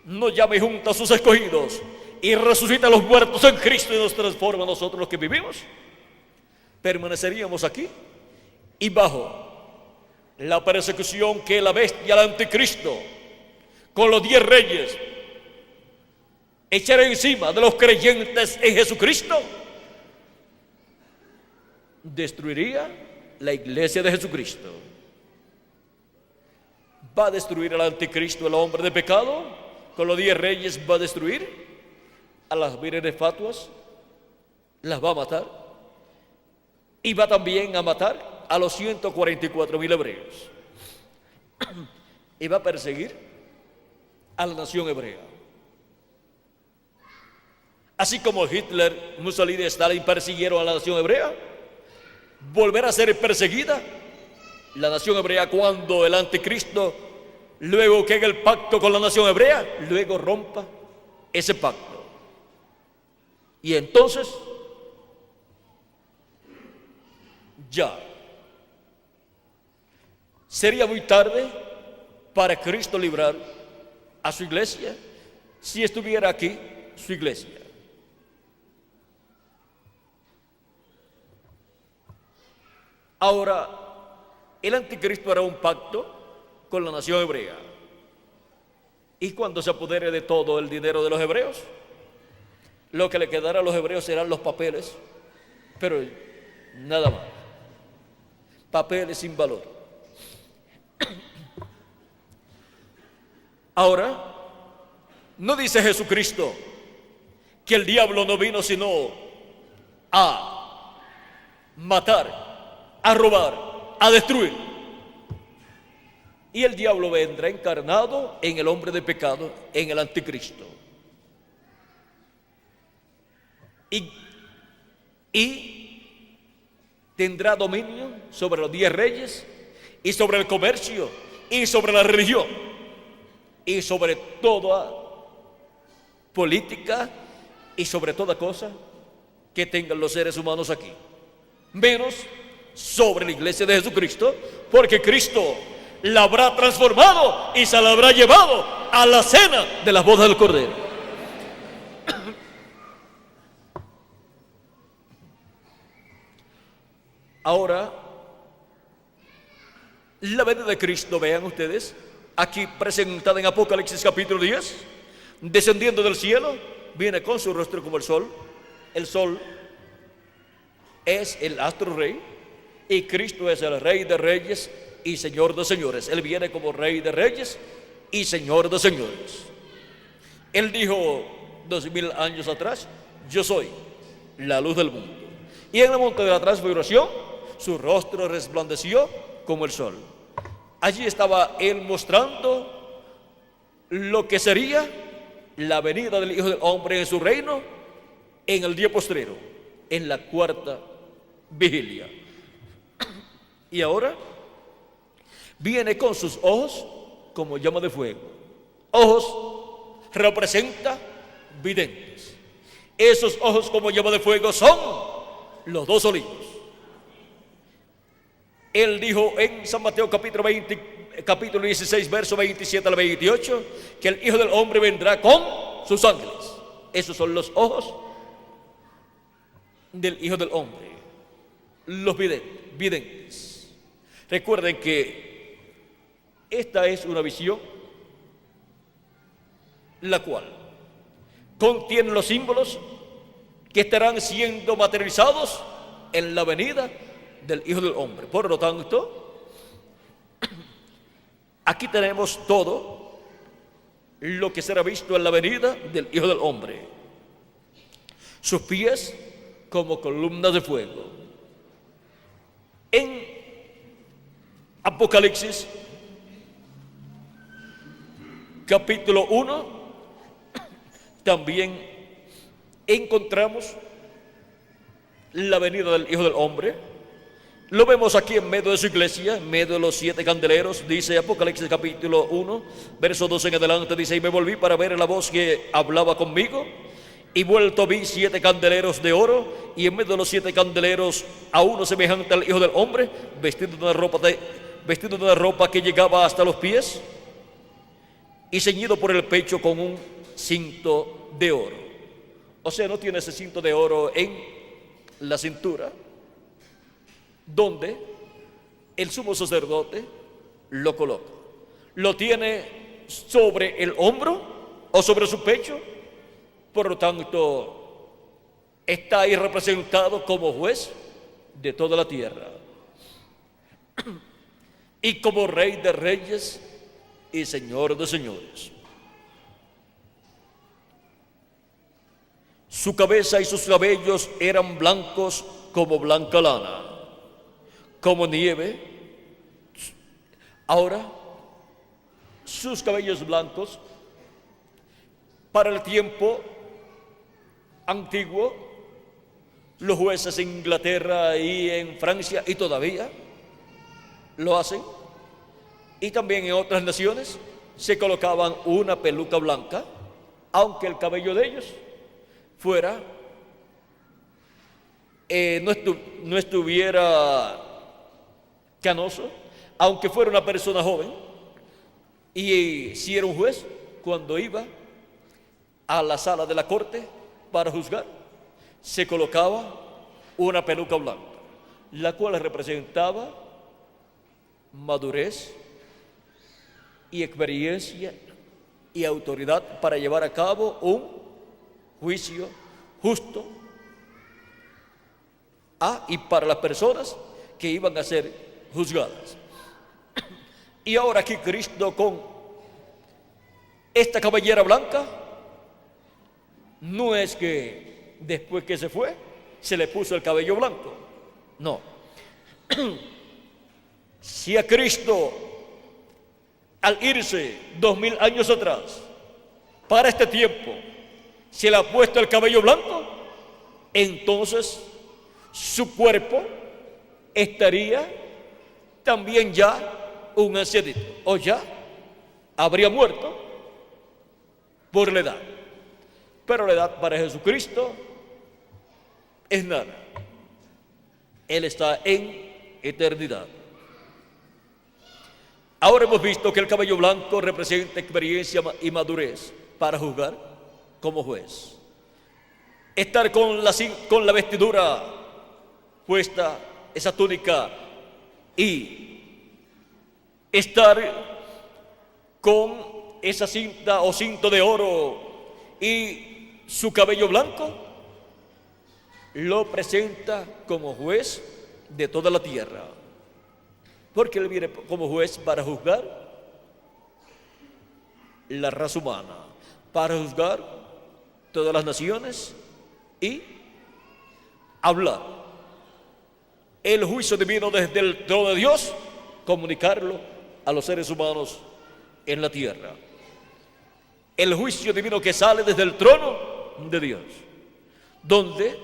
no llama y junta a sus escogidos y resucita a los muertos en Cristo y nos transforma a nosotros los que vivimos, permaneceríamos aquí y bajo la persecución que la bestia, el anticristo, con los 10 reyes, echará encima de los creyentes en Jesucristo, destruiría la iglesia de Jesucristo. Va a destruir al anticristo, el hombre de pecado, con los 10 reyes va a destruir a las vírgenes fatuas, las va a matar, y va también a matar a los 144.000 hebreos, y va a perseguir a la nación hebrea. Así como Hitler, Mussolini y Stalin persiguieron a la nación hebrea, volverá a ser perseguida la nación hebrea cuando el anticristo, luego que haga el pacto con la nación hebrea, luego rompa ese pacto. Y entonces ya sería muy tarde para Cristo librar a su iglesia si estuviera aquí su iglesia. Ahora, el anticristo hará un pacto con la nación hebrea. Y cuando se apodere de todo el dinero de los hebreos, lo que le quedará a los hebreos serán los papeles, pero nada más. Papeles sin valor. Ahora, no dice Jesucristo que el diablo no vino sino a matar, a robar, a destruir. Y el diablo vendrá encarnado en el hombre de pecado, en el anticristo. Y tendrá dominio sobre los 10 reyes, y sobre el comercio, y sobre la religión, y sobre toda política, y sobre toda cosa que tengan los seres humanos aquí, menos sobre la iglesia de Jesucristo, porque Cristo la habrá transformado y se la habrá llevado a la cena de las bodas del Cordero. Ahora, la venida de Cristo, vean ustedes, aquí presentada en Apocalipsis capítulo 10, descendiendo del cielo, viene con su rostro como el sol. El sol es el astro rey, y Cristo es el Rey de reyes y Señor de señores. Él viene como Rey de reyes y Señor de señores. Él dijo 2000 años atrás: yo soy la luz del mundo. Y en el monte de la transfiguración, su rostro resplandeció como el sol. Allí estaba Él mostrando lo que sería la venida del Hijo del Hombre en su reino en el día postrero, en la cuarta vigilia. Y ahora viene con sus ojos como llama de fuego. Ojos representa videntes. Esos ojos como llama de fuego son los 2 olivos. Él dijo en San Mateo capítulo 16, verso 27 al 28, que el Hijo del Hombre vendrá con sus ángeles. Esos son los ojos del Hijo del Hombre, los videntes. Recuerden que esta es una visión la cual contiene los símbolos que estarán siendo materializados en la venida del Hijo del Hombre. Por lo tanto, aquí tenemos todo lo que será visto en la venida del Hijo del Hombre. Sus pies como columnas de fuego. En Apocalipsis capítulo 1 también encontramos la venida del Hijo del Hombre. Lo vemos aquí en medio de su iglesia, en medio de los 7 candeleros. Dice Apocalipsis capítulo 1, verso 12 en adelante, dice: y me volví para ver la voz que hablaba conmigo, y vuelto vi 7 candeleros de oro, y en medio de los 7 candeleros a uno semejante al Hijo del Hombre, vestido de una ropa que llegaba hasta los pies, y ceñido por el pecho con un cinto de oro. O sea, no tiene ese cinto de oro en la cintura, donde el sumo sacerdote lo coloca. Lo tiene sobre el hombro o sobre su pecho. Por lo tanto, está ahí representado como juez de toda la tierra y como Rey de reyes y Señor de señores. Su cabeza y sus cabellos eran blancos como blanca lana, como nieve. Ahora, sus cabellos blancos, para el tiempo antiguo, los jueces en Inglaterra y en Francia, y todavía lo hacen, y también en otras naciones, se colocaban una peluca blanca, aunque el cabello de ellos fuera, no estuviera canoso, aunque fuera una persona joven. Y si era un juez, cuando iba a la sala de la corte para juzgar, se colocaba una peluca blanca, la cual representaba madurez y experiencia y autoridad para llevar a cabo un juicio justo y para las personas que iban a ser juzgadas. Y ahora aquí Cristo, con esta cabellera blanca, no es que después que se fue se le puso el cabello blanco, no. Si a Cristo, al irse 2000 años atrás, para este tiempo se le ha puesto el cabello blanco, entonces su cuerpo estaría también ya un ancianito, o ya habría muerto por la edad. Pero la edad para Jesucristo es nada. Él está en eternidad. Ahora hemos visto que el cabello blanco representa experiencia y madurez para juzgar como juez. Estar con la vestidura puesta, esa túnica, y estar con esa cinta o cinto de oro y su cabello blanco, lo presenta como juez de toda la tierra, porque él viene como juez para juzgar la raza humana, para juzgar todas las naciones y hablar el juicio divino desde el trono de Dios, comunicarlo a los seres humanos en la tierra. El juicio divino que sale desde el trono de Dios, donde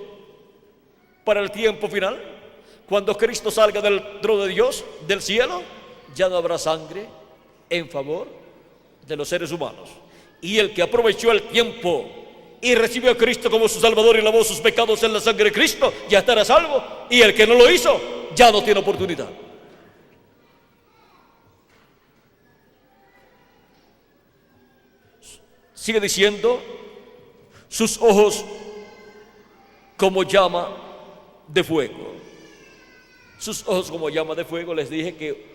para el tiempo final, cuando Cristo salga del trono de Dios, del cielo, ya no habrá sangre en favor de los seres humanos. Y el que aprovechó el tiempo y recibió a Cristo como su Salvador y lavó sus pecados en la sangre de Cristo, ya estará salvo. Y el que no lo hizo, ya no tiene oportunidad. Sigue diciendo, sus ojos como llama de fuego. Sus ojos como llama de fuego, les dije que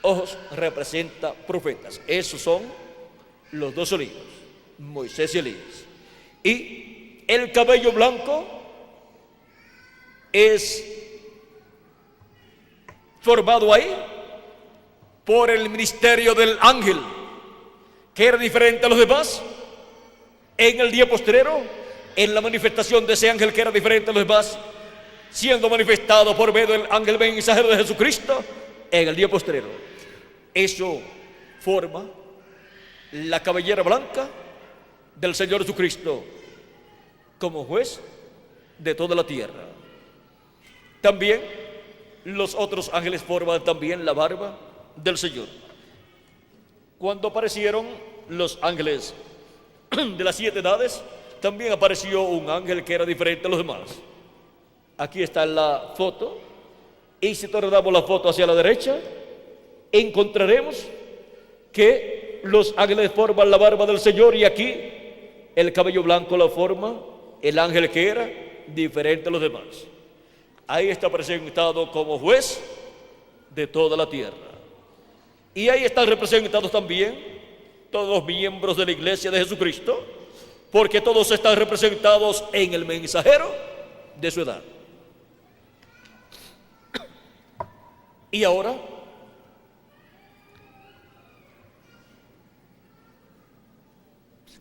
ojos representa profetas. Esos son los dos olivos, Moisés y Elías. Y el cabello blanco es formado ahí por el ministerio del ángel, que era diferente a los demás. En el día postrero, en la manifestación de ese ángel que era diferente a los demás, siendo manifestado por medio del ángel mensajero de Jesucristo, en el día postrero. Eso forma la cabellera blanca del Señor Jesucristo como juez de toda la tierra. También los otros ángeles forman también la barba del Señor. Cuando aparecieron los ángeles de las 7 edades, también apareció un ángel que era diferente a los demás. Aquí está la foto, y si tornamos la foto hacia la derecha, encontraremos que los ángeles forman la barba del Señor, y aquí el cabello blanco lo forma el ángel que era diferente a los demás. Ahí está presentado como juez de toda la tierra. Y ahí están representados también todos los miembros de la iglesia de Jesucristo, porque todos están representados en el mensajero de su edad. Y ahora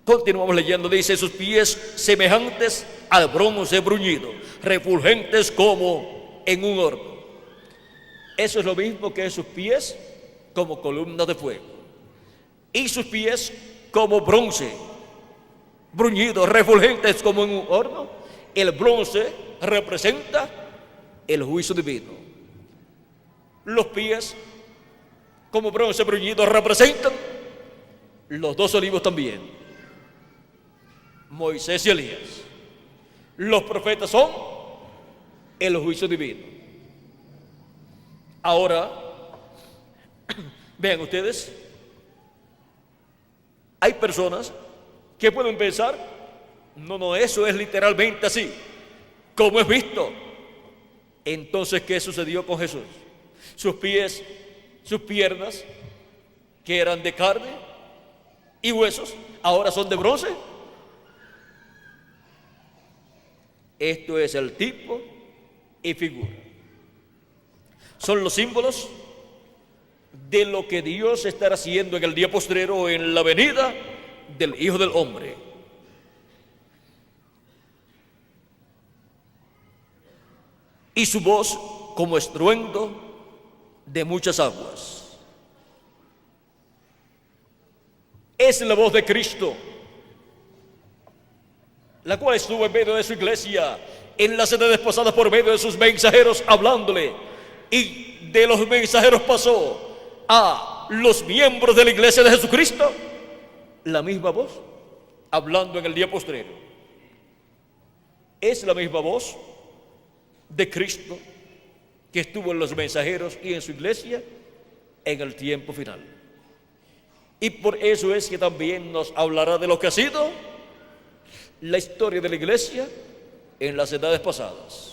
Continuamos leyendo, dice, sus pies semejantes al bronce bruñido, refulgentes como en un horno. Eso es lo mismo que sus pies como columnas de fuego. Y sus pies como bronce, bruñidos, refulgentes como en un horno. El bronce representa el juicio divino. Los pies como bronce bruñido representan los 2 olivos también. Moisés y Elías. Los profetas son el juicio divino. Ahora, vean ustedes, hay personas que pueden pensar, no, eso es literalmente así, como es visto. Entonces, ¿qué sucedió con Jesús? Sus pies, sus piernas, que eran de carne y huesos, ahora son de bronce. Esto es el tipo y figura. Son los símbolos de lo que Dios estará haciendo en el día postrero, en la venida del Hijo del Hombre. Y su voz como estruendo de muchas aguas. Es la voz de Cristo, la cual estuvo en medio de su iglesia en las edades pasadas por medio de sus mensajeros hablándole, y de los mensajeros pasó a los miembros de la iglesia de Jesucristo la misma voz hablando en el día postrero. Es la misma voz de Cristo que estuvo en los mensajeros y en su iglesia en el tiempo final. Y por eso es que también nos hablará de lo que ha sido la historia de la iglesia en las edades pasadas.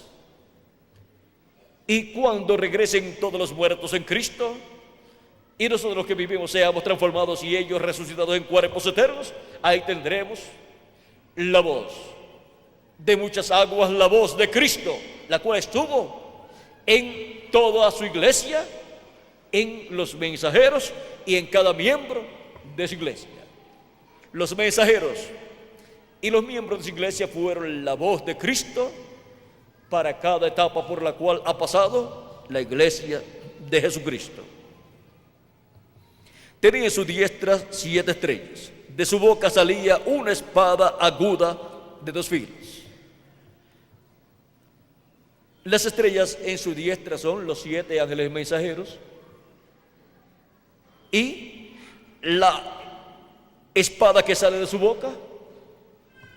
Y cuando regresen todos los muertos en Cristo y nosotros los que vivimos seamos transformados y ellos resucitados en cuerpos eternos, ahí tendremos la voz de muchas aguas, la voz de Cristo, la cual estuvo en toda su iglesia, en los mensajeros y en cada miembro de su iglesia. Los mensajeros y los miembros de su iglesia fueron la voz de Cristo para cada etapa por la cual ha pasado la iglesia de Jesucristo. Tenía en su diestra 7 estrellas. De su boca salía una espada aguda de 2 filos. Las estrellas en su diestra son los 7 ángeles mensajeros. Y la espada que sale de su boca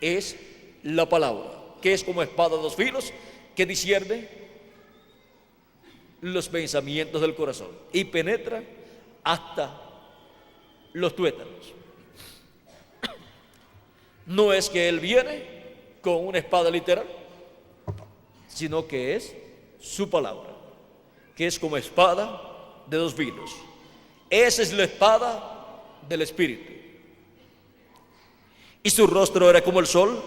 es la palabra, que es como espada de 2 filos, que discierne los pensamientos del corazón y penetra hasta los tuétanos. No es que él viene con una espada literal, sino que es su palabra, que es como espada de 2 filos. Esa es la espada del Espíritu. Y su rostro era como el sol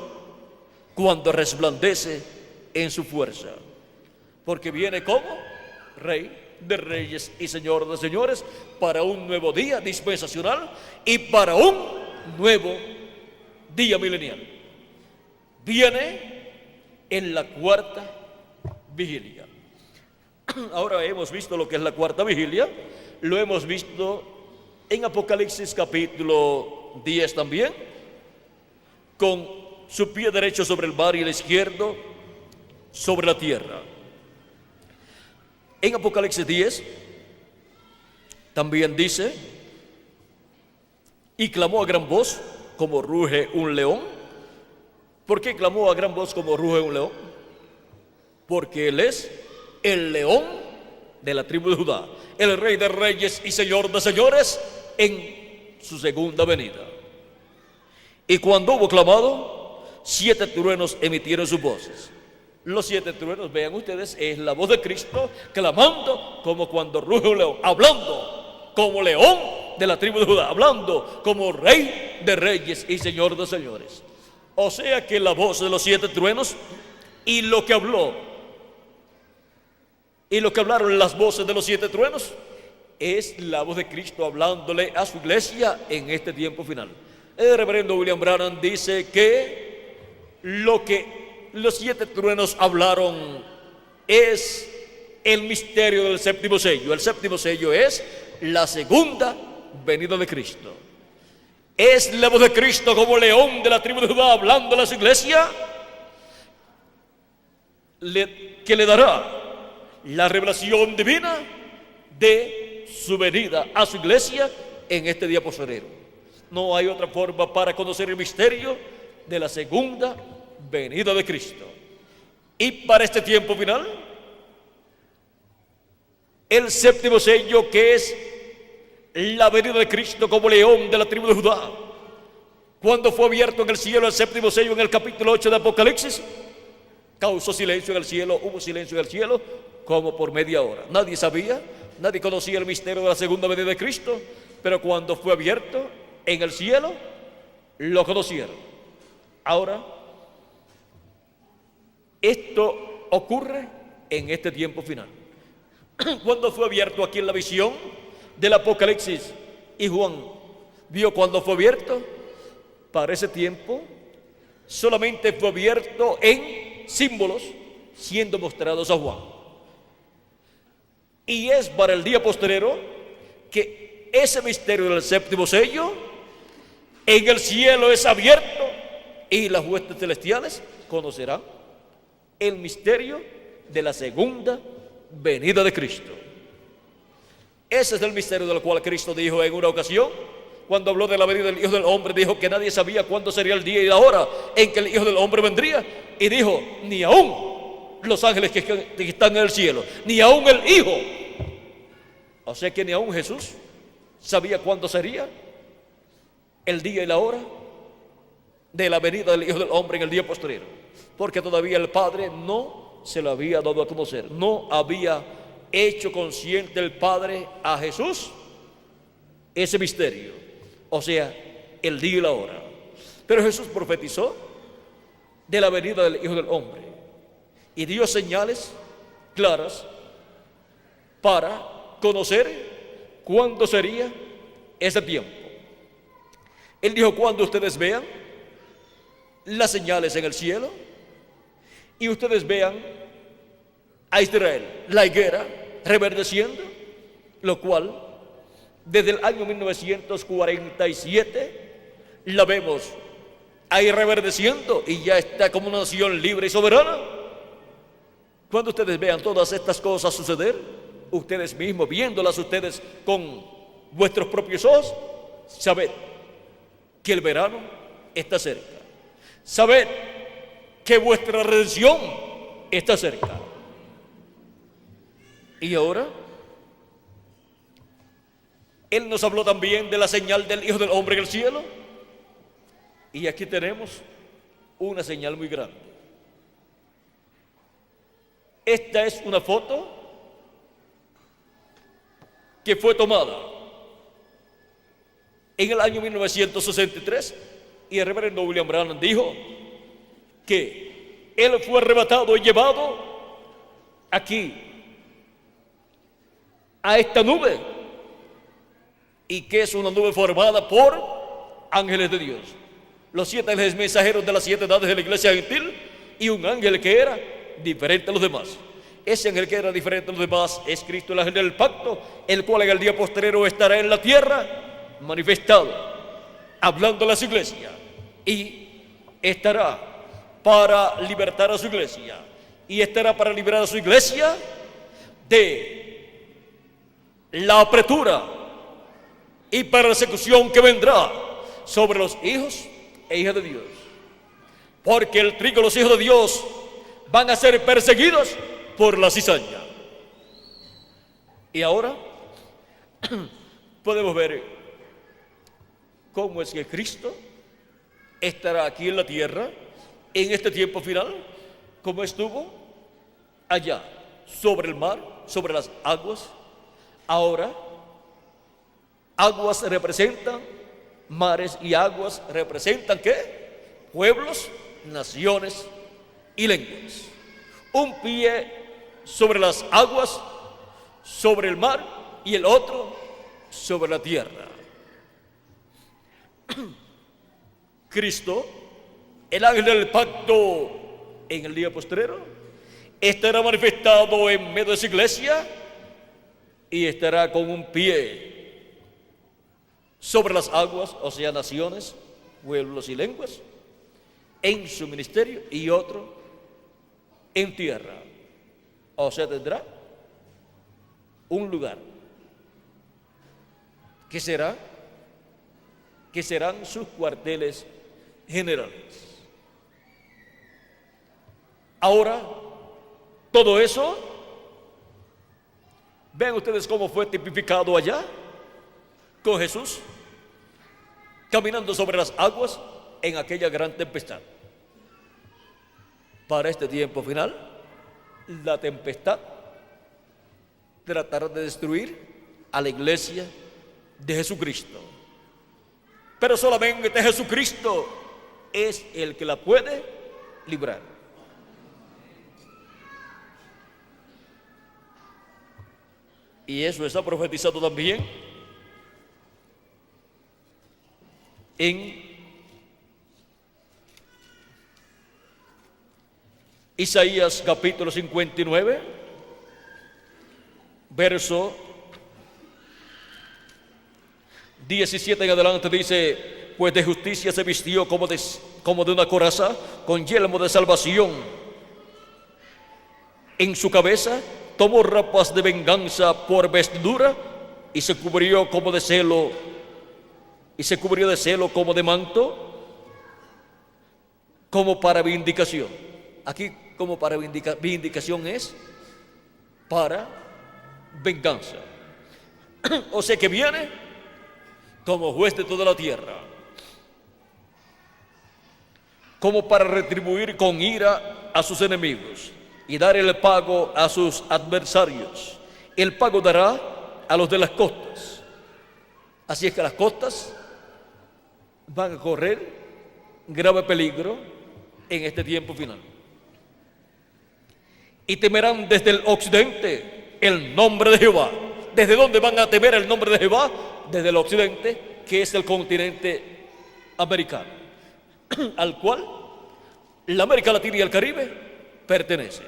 cuando resplandece en su fuerza, porque viene como Rey de reyes y Señor de señores, para un nuevo día dispensacional y para un nuevo día milenial. Viene en la 4ª vigilia. Ahora hemos visto lo que es la 4ª vigilia, lo hemos visto en Apocalipsis capítulo 10 también, con su pie derecho sobre el mar y el izquierdo sobre la tierra. En Apocalipsis 10 también dice: y clamó a gran voz como ruge un león. ¿Por qué clamó a gran voz como ruge un león? Porque él es el león de la tribu de Judá, el Rey de reyes y Señor de señores en su segunda venida. Y cuando hubo clamado, 7 truenos emitieron sus voces. Los 7 truenos, vean ustedes, es la voz de Cristo clamando como cuando ruge un león, hablando como león de la tribu de Judá, hablando como Rey de reyes y Señor de señores. O sea que la voz de los 7 truenos y lo que habló y lo que hablaron las voces de los 7 truenos es la voz de Cristo hablándole a su iglesia en este tiempo final. El reverendo William Branham dice que lo que los 7 truenos hablaron es el misterio del séptimo sello. El séptimo sello es la segunda venida de Cristo. Es la voz de Cristo como león de la tribu de Judá hablando a las iglesias, que le dará la revelación divina de su venida a su iglesia en este día postrero. No hay otra forma para conocer el misterio de la segunda venida de Cristo. Y para este tiempo final, el séptimo sello, que es la venida de Cristo como león de la tribu de Judá, cuando fue abierto en el cielo el séptimo sello en el capítulo 8 de Apocalipsis, causó silencio en el cielo, hubo silencio en el cielo como por media hora. Nadie sabía, nadie conocía el misterio de la segunda venida de Cristo, pero cuando fue abierto en el cielo, lo conocieron. Ahora, esto ocurre en este tiempo final. Cuando fue abierto aquí en la visión del Apocalipsis, y Juan vio cuando fue abierto, para ese tiempo solamente fue abierto en símbolos siendo mostrados a Juan. Y es para el día postrero que ese misterio del séptimo sello en el cielo es abierto y las huestes celestiales conocerán el misterio de la segunda venida de Cristo. Ese es el misterio del cual Cristo dijo en una ocasión, cuando habló de la venida del Hijo del Hombre, dijo que nadie sabía cuándo sería el día y la hora en que el Hijo del Hombre vendría, y dijo, ni aún los ángeles que están en el cielo, ni aún el Hijo. O sea que ni aún Jesús sabía cuándo sería el día y la hora de la venida del Hijo del Hombre en el día postrero, porque todavía el Padre no se lo había dado a conocer, no había hecho consciente el Padre a Jesús ese misterio, o sea, el día y la hora. Pero Jesús profetizó de la venida del Hijo del Hombre y dio señales claras para conocer cuándo sería ese tiempo. Él dijo, cuando ustedes vean las señales en el cielo y ustedes vean a Israel, la higuera reverdeciendo, lo cual desde el año 1947 la vemos ahí reverdeciendo y ya está como una nación libre y soberana. Cuando ustedes vean todas estas cosas suceder, ustedes mismos viéndolas ustedes con vuestros propios ojos, sabed que el verano está cerca. Sabed que vuestra redención está cerca. Y ahora, Él nos habló también de la señal del Hijo del Hombre en el cielo. Y aquí tenemos una señal muy grande. Esta es una foto que fue tomada en el año 1963 y el reverendo William Branham dijo que él fue arrebatado y llevado aquí a esta nube, y que es una nube formada por ángeles de Dios, los 7 ángeles mensajeros de las 7 edades de la iglesia gentil, y un ángel que era diferente a los demás. Ese ángel que era diferente a los demás es Cristo, el ángel del pacto, el cual en el día postrero estará en la tierra manifestado, hablando a las iglesias, y estará para libertar a su iglesia, y estará para liberar a su iglesia de la apretura y persecución que vendrá sobre los hijos e hijas de Dios, porque el trigo y los hijos de Dios van a ser perseguidos por la cizaña. Y ahora podemos ver cómo es que Cristo estará aquí en la tierra en este tiempo final, como estuvo allá sobre el mar, sobre las aguas. Ahora, aguas representan, mares y aguas representan ¿qué? Pueblos, naciones y lenguas. Un pie sobre las aguas, sobre el mar, y el otro sobre la tierra. Cristo, el ángel del pacto en el día postrero, estará manifestado en medio de su iglesia y estará con un pie sobre las aguas, o sea, naciones, pueblos y lenguas, en su ministerio, y otro en tierra. O sea, tendrá un lugar que serán sus cuarteles generales. Ahora, todo eso, vean ustedes cómo fue tipificado allá con Jesús caminando sobre las aguas en aquella gran tempestad. Para este tiempo final, la tempestad tratará de destruir a la iglesia de Jesucristo. Pero solamente Jesucristo es el que la puede librar. Y eso está profetizado también en Isaías capítulo 59, verso 17 en adelante. Dice: pues de justicia se vistió como de una coraza, con yelmo de salvación en su cabeza, tomó rapas de venganza por vestidura, y se cubrió como de celo, y se cubrió de celo como de manto, como para vindicación. Aquí, como para vindicación, es para venganza. O sea que viene como juez de toda la tierra, como para retribuir con ira a sus enemigos y dar el pago a sus adversarios. El pago dará a los de las costas. Así es que las costas van a correr grave peligro en este tiempo final. Y temerán desde el occidente el nombre de Jehová. ¿Desde dónde van a temer el nombre de Jehová? Desde el occidente, que es el continente americano, al cual la América Latina y el Caribe pertenecen.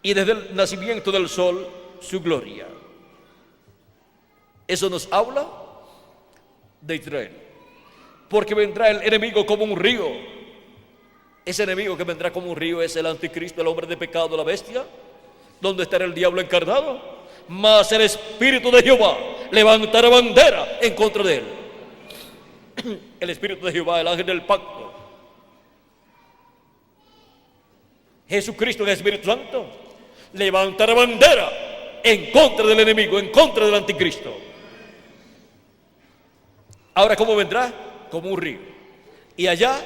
Y desde el nacimiento del sol, su gloria. Eso nos habla de Israel. Porque vendrá el enemigo como un río. Ese enemigo que vendrá como un río es el anticristo, el hombre de pecado, la bestia, donde estará el diablo encarnado. Mas el Espíritu de Jehová levantará bandera en contra de él. El Espíritu de Jehová, el ángel del pacto, Jesucristo, el Espíritu Santo, levantará bandera en contra del enemigo, en contra del anticristo. Ahora, ¿cómo vendrá? Como un río. Y allá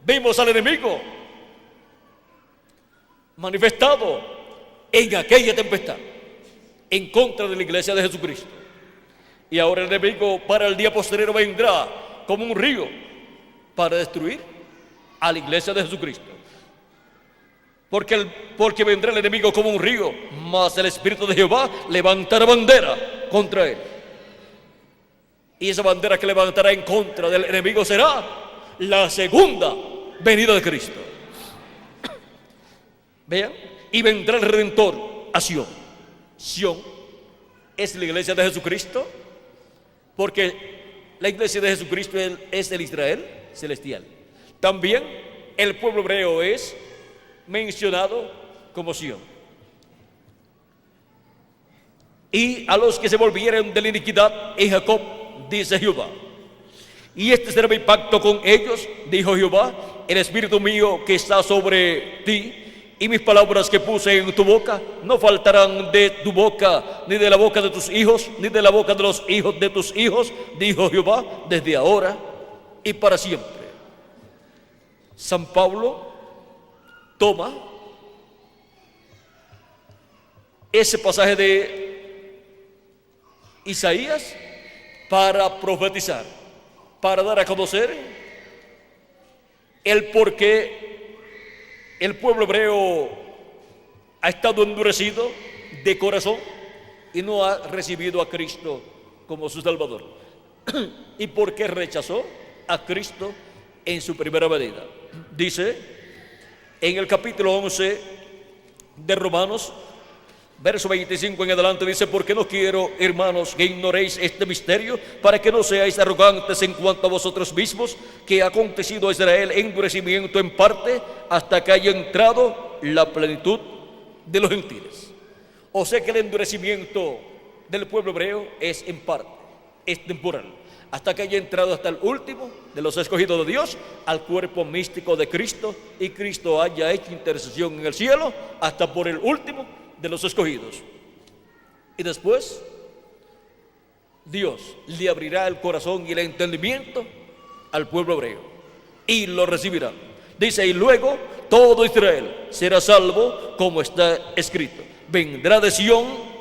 vimos al enemigo manifestado en aquella tempestad en contra de la iglesia de Jesucristo. Y ahora el enemigo para el día posterior vendrá como un río para destruir a la iglesia de Jesucristo. Porque vendrá el enemigo como un río, mas el Espíritu de Jehová levantará bandera contra él. Y esa bandera que levantará en contra del enemigo será la segunda venida de Cristo. Vean, y vendrá el Redentor a Sión. Sión es la iglesia de Jesucristo, porque la iglesia de Jesucristo es el Israel celestial. También el pueblo hebreo es mencionado como Sión. Y a los que se volvieron de la iniquidad en Jacob, dice Jehová, y este será mi pacto con ellos, dijo Jehová, el espíritu mío que está sobre ti, y mis palabras que puse en tu boca no faltarán de tu boca, ni de la boca de tus hijos, ni de la boca de los hijos de tus hijos, dijo Jehová, desde ahora y para siempre. San Pablo toma ese pasaje de Isaías para profetizar, para dar a conocer el por qué el pueblo hebreo ha estado endurecido de corazón y no ha recibido a Cristo como su Salvador. ¿Y por qué rechazó a Cristo en su primera venida. Dice en el capítulo 11 de Romanos, verso 25 en adelante, dice: porque no quiero, hermanos, que ignoréis este misterio, para que no seáis arrogantes en cuanto a vosotros mismos, que ha acontecido a Israel endurecimiento en parte, hasta que haya entrado la plenitud de los gentiles. O sea que el endurecimiento del pueblo hebreo es en parte, es temporal, hasta que haya entrado hasta el último de los escogidos de Dios, al cuerpo místico de Cristo, y Cristo haya hecho intercesión en el cielo hasta por el último de los escogidos. Y después Dios le abrirá el corazón y el entendimiento al pueblo hebreo y lo recibirá. Dice: y luego todo Israel será salvo, como está escrito: vendrá de Sión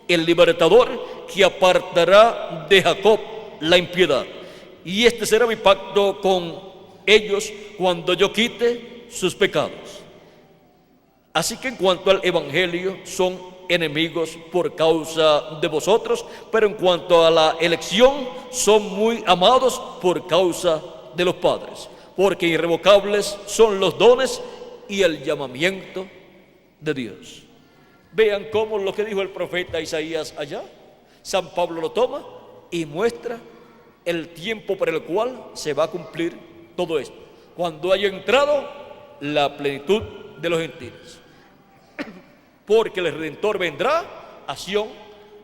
el libertador, que apartará de Jacob la impiedad. Y este será mi pacto con ellos cuando yo quite sus pecados. Así que en cuanto al evangelio, son enemigos por causa de vosotros, pero en cuanto a la elección, son muy amados por causa de los padres, porque irrevocables son los dones y el llamamiento de Dios. Vean cómo lo que dijo el profeta Isaías allá, San Pablo lo toma y muestra el tiempo para el cual se va a cumplir todo esto, cuando haya entrado la plenitud de los gentiles. Porque el Redentor vendrá a Sión,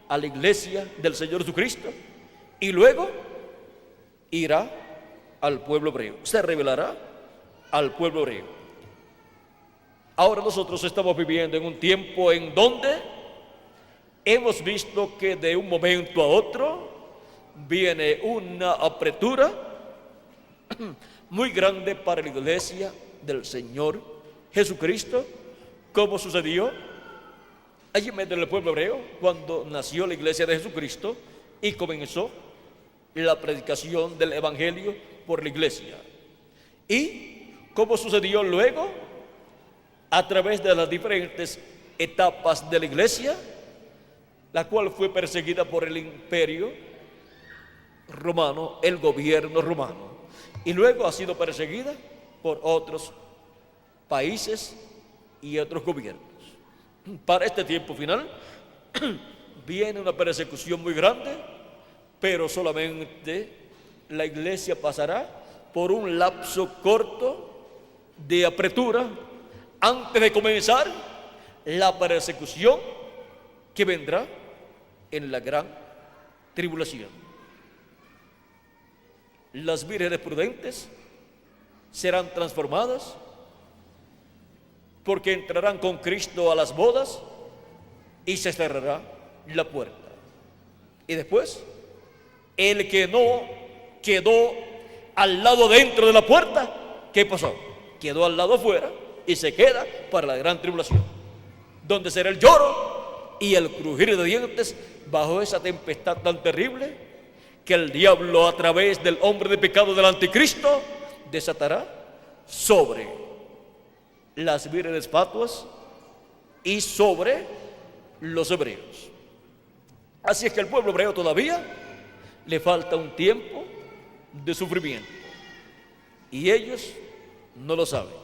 a la iglesia del Señor Jesucristo, y luego irá al pueblo hebreo, se revelará al pueblo hebreo. Ahora nosotros estamos viviendo en un tiempo en donde hemos visto que de un momento a otro viene una apertura muy grande para la iglesia del Señor Jesucristo, como sucedió allí en medio del pueblo hebreo cuando nació la iglesia de Jesucristo y comenzó la predicación del evangelio por la iglesia, y como sucedió luego a través de las diferentes etapas de la iglesia, la cual fue perseguida por el imperio romano, el gobierno romano, y luego ha sido perseguida por otros países y otros gobiernos. Para este tiempo final viene una persecución muy grande, pero solamente la iglesia pasará por un lapso corto de apertura antes de comenzar la persecución que vendrá en la gran tribulación. Las vírgenes prudentes serán transformadas, porque entrarán con Cristo a las bodas y se cerrará la puerta. Y después, el que no quedó al lado dentro de la puerta, ¿qué pasó? Quedó al lado afuera y se queda para la gran tribulación, donde será el lloro y el crujir de dientes bajo esa tempestad tan terrible que el diablo, a través del hombre de pecado del anticristo, desatará sobre las vírgenes fatuas y sobre los hebreos. Así es que al pueblo hebreo todavía le falta un tiempo de sufrimiento, y ellos no lo saben.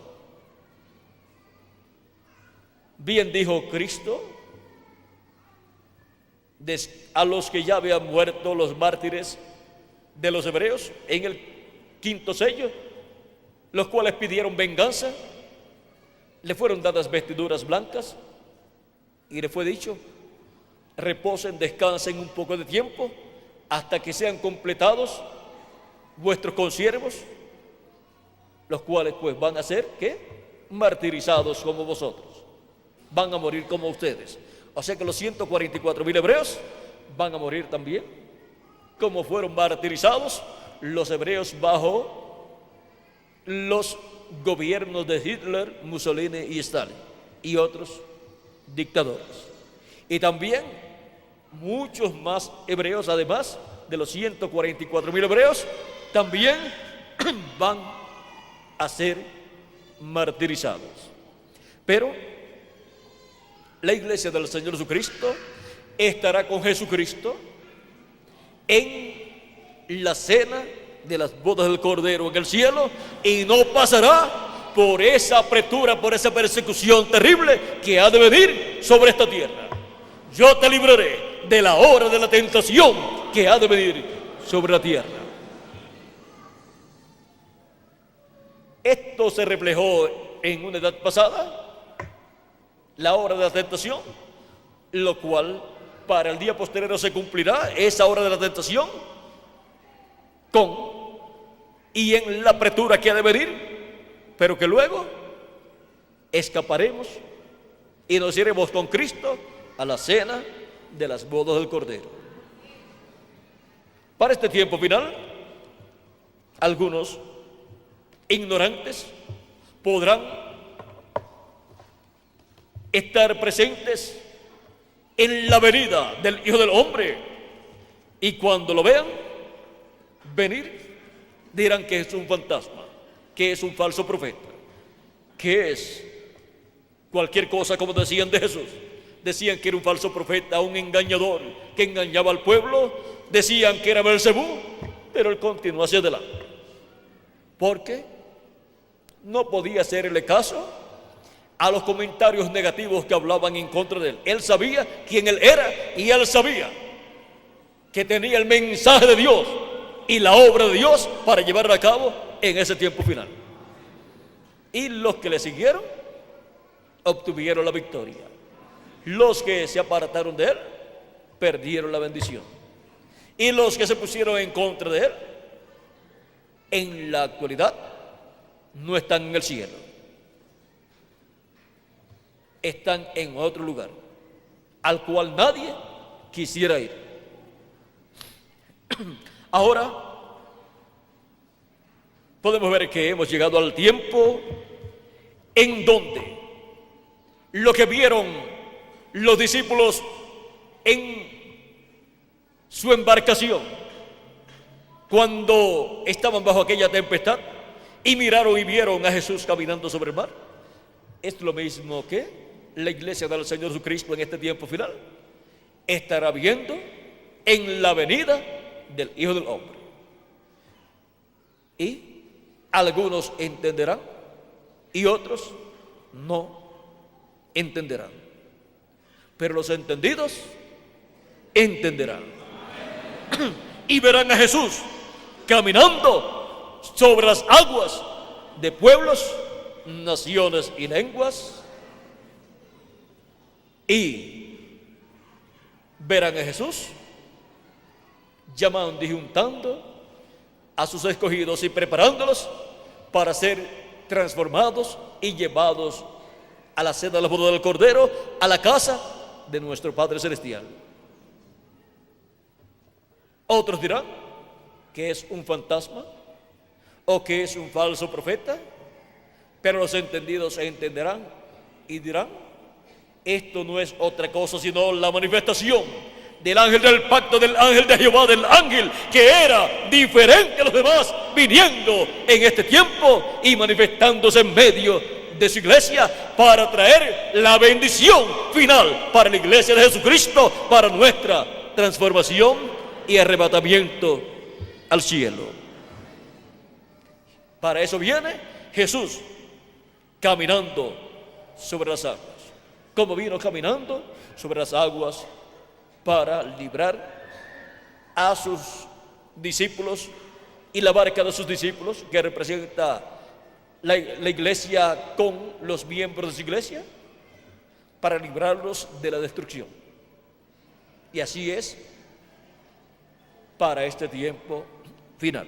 Bien dijo Cristo a los que ya habían muerto, los mártires de los hebreos, en el quinto sello, los cuales pidieron venganza. Le fueron dadas vestiduras blancas y le fue dicho: reposen, descansen un poco de tiempo hasta que sean completados vuestros consiervos, los cuales pues van a ser, ¿qué? Martirizados como vosotros, van a morir como ustedes. O sea que los 144,000 hebreos van a morir también, como fueron martirizados los hebreos bajo los gobiernos de Hitler, Mussolini y Stalin y otros dictadores. Y también muchos más hebreos, además de los 144,000 hebreos, también van a ser martirizados. Pero la iglesia del Señor Jesucristo estará con Jesucristo en la cena de las bodas del Cordero en el cielo y no pasará por esa apretura, por esa persecución terrible que ha de venir sobre esta tierra. Yo te libraré de la hora de la tentación que ha de venir sobre la tierra. Esto se reflejó en una edad pasada, la hora de la tentación, lo cual para el día posterior se cumplirá esa hora de la tentación y en la apretura que ha de venir, pero que luego escaparemos y nos iremos con Cristo a la cena de las bodas del Cordero. Para este tiempo final, algunos ignorantes podrán estar presentes en la venida del Hijo del Hombre y cuando lo vean venir dirán que es un fantasma, que es un falso profeta, que es cualquier cosa, como decían de Jesús. Decían que era un falso profeta, un engañador que engañaba al pueblo. Decían que era Belcebú, pero él continuó hacia adelante porque no podía hacerle caso a los comentarios negativos que hablaban en contra de él. Él sabía quién él era y él sabía que tenía el mensaje de Dios y la obra de Dios para llevarla a cabo en ese tiempo final. Y los que le siguieron obtuvieron la victoria. Los que se apartaron de él perdieron la bendición. Y los que se pusieron en contra de él, en la actualidad, no están en el cielo. Están en otro lugar, al cual nadie quisiera ir. Ahora, podemos ver que hemos llegado al tiempo en donde lo que vieron los discípulos en su embarcación, cuando estaban bajo aquella tempestad y miraron y vieron a Jesús caminando sobre el mar, es lo mismo que la iglesia del Señor Jesucristo en este tiempo final estará viendo en la venida del Hijo del Hombre. Y algunos entenderán y otros no entenderán, pero los entendidos entenderán y verán a Jesús caminando sobre las aguas de pueblos, naciones y lenguas, y verán a Jesús llamando y juntando a sus escogidos y preparándolos para ser transformados y llevados a la cena de la boda del Cordero, a la casa de nuestro Padre Celestial. Otros dirán que es un fantasma o que es un falso profeta, pero los entendidos entenderán y dirán: esto no es otra cosa sino la manifestación del ángel del pacto, del ángel de Jehová, del ángel que era diferente a los demás, viniendo en este tiempo y manifestándose en medio de su iglesia para traer la bendición final para la iglesia de Jesucristo, para nuestra transformación y arrebatamiento al cielo. Para eso viene Jesús caminando sobre las aguas. Como vino caminando sobre las aguas para librar a sus discípulos y la barca de sus discípulos, que representa la iglesia con los miembros de su iglesia, para librarlos de la destrucción. Y así es para este tiempo final.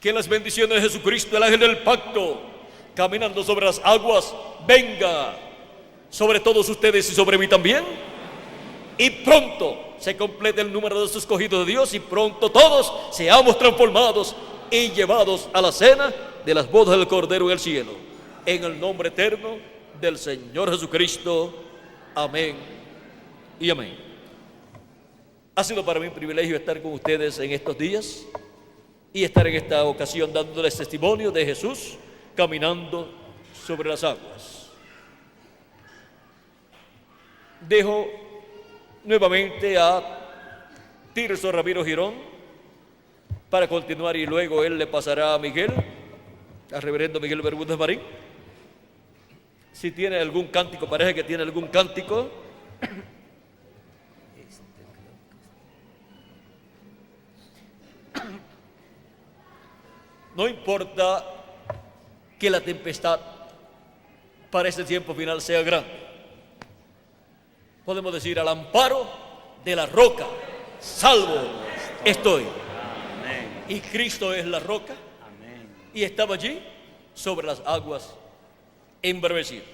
Que las bendiciones de Jesucristo, el ángel del pacto, caminando sobre las aguas, venga sobre todos ustedes y sobre mí también. Y pronto se complete el número de sus escogidos de Dios y pronto todos seamos transformados y llevados a la cena de las bodas del Cordero en el cielo. En el nombre eterno del Señor Jesucristo. Amén y amén. Ha sido para mí un privilegio estar con ustedes en estos días y estar en esta ocasión dándoles testimonio de Jesús caminando sobre las aguas. Dejo nuevamente a Tirso Ramiro Girón para continuar, y luego él le pasará a Miguel, al reverendo Miguel Bermúdez Marín. Si tiene algún cántico, parece que tiene algún cántico. No importa que la tempestad para este tiempo final sea grande. Podemos decir: al amparo de la roca, salvo estoy. Amén. Y Cristo es la roca, Amén. y estaba allí sobre las aguas embravecidas.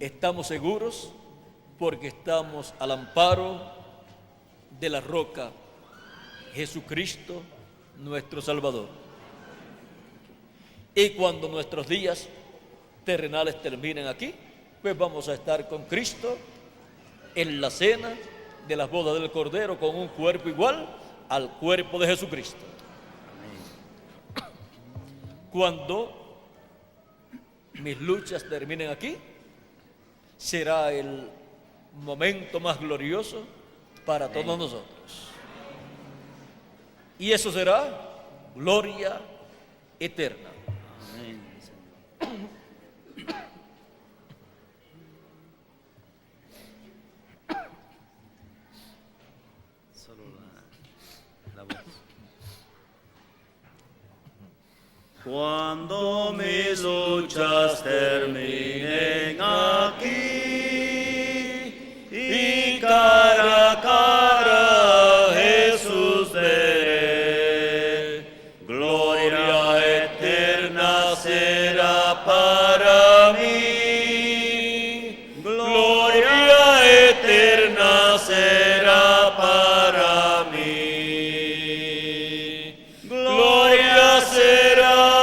Estamos seguros porque estamos al amparo de la roca, Jesucristo, nuestro Salvador. Y cuando nuestros días terrenales terminen aquí, pues vamos a estar con Cristo en la cena de las bodas del Cordero, con un cuerpo igual al cuerpo de Jesucristo. Cuando mis luchas terminen aquí, será el momento más glorioso para todos nosotros. Y eso será gloria eterna. Amén, Señor. Solo la voz. Cuando mis luchas terminen aquí y cara a cara a Jesús veré, gloria eterna será para mí, gloria eterna será para mí, gloria será.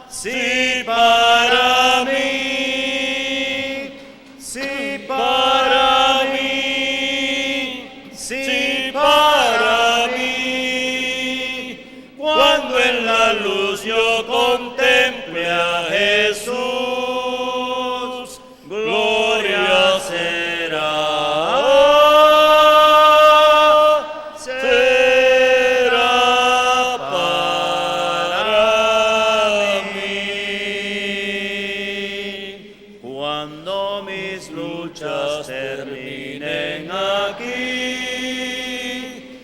Sí, para mí, sí, para mí, sí, para mí. Cuando en la luz yo contemple a Jesús, gloria será. Será para mí. Cuando mis luchas terminen aquí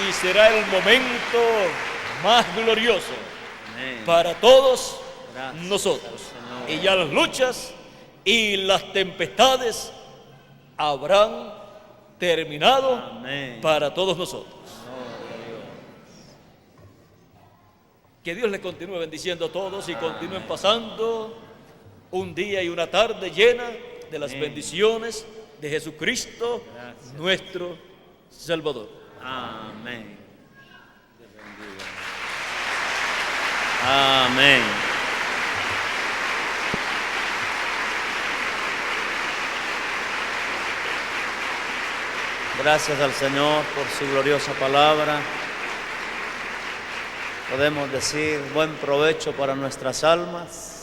y será el momento más glorioso Amén. para todos Gracias nosotros. al Señor. Y ya las luchas y las tempestades habrán terminado Amén. para todos nosotros. Que Dios les continúe bendiciendo a todos y continúen pasando un día y una tarde llena de las Amén. bendiciones de Jesucristo, Gracias. nuestro Salvador. Amén. Dios bendiga. Amén. Gracias al Señor por su gloriosa palabra. Podemos decir buen provecho para nuestras almas.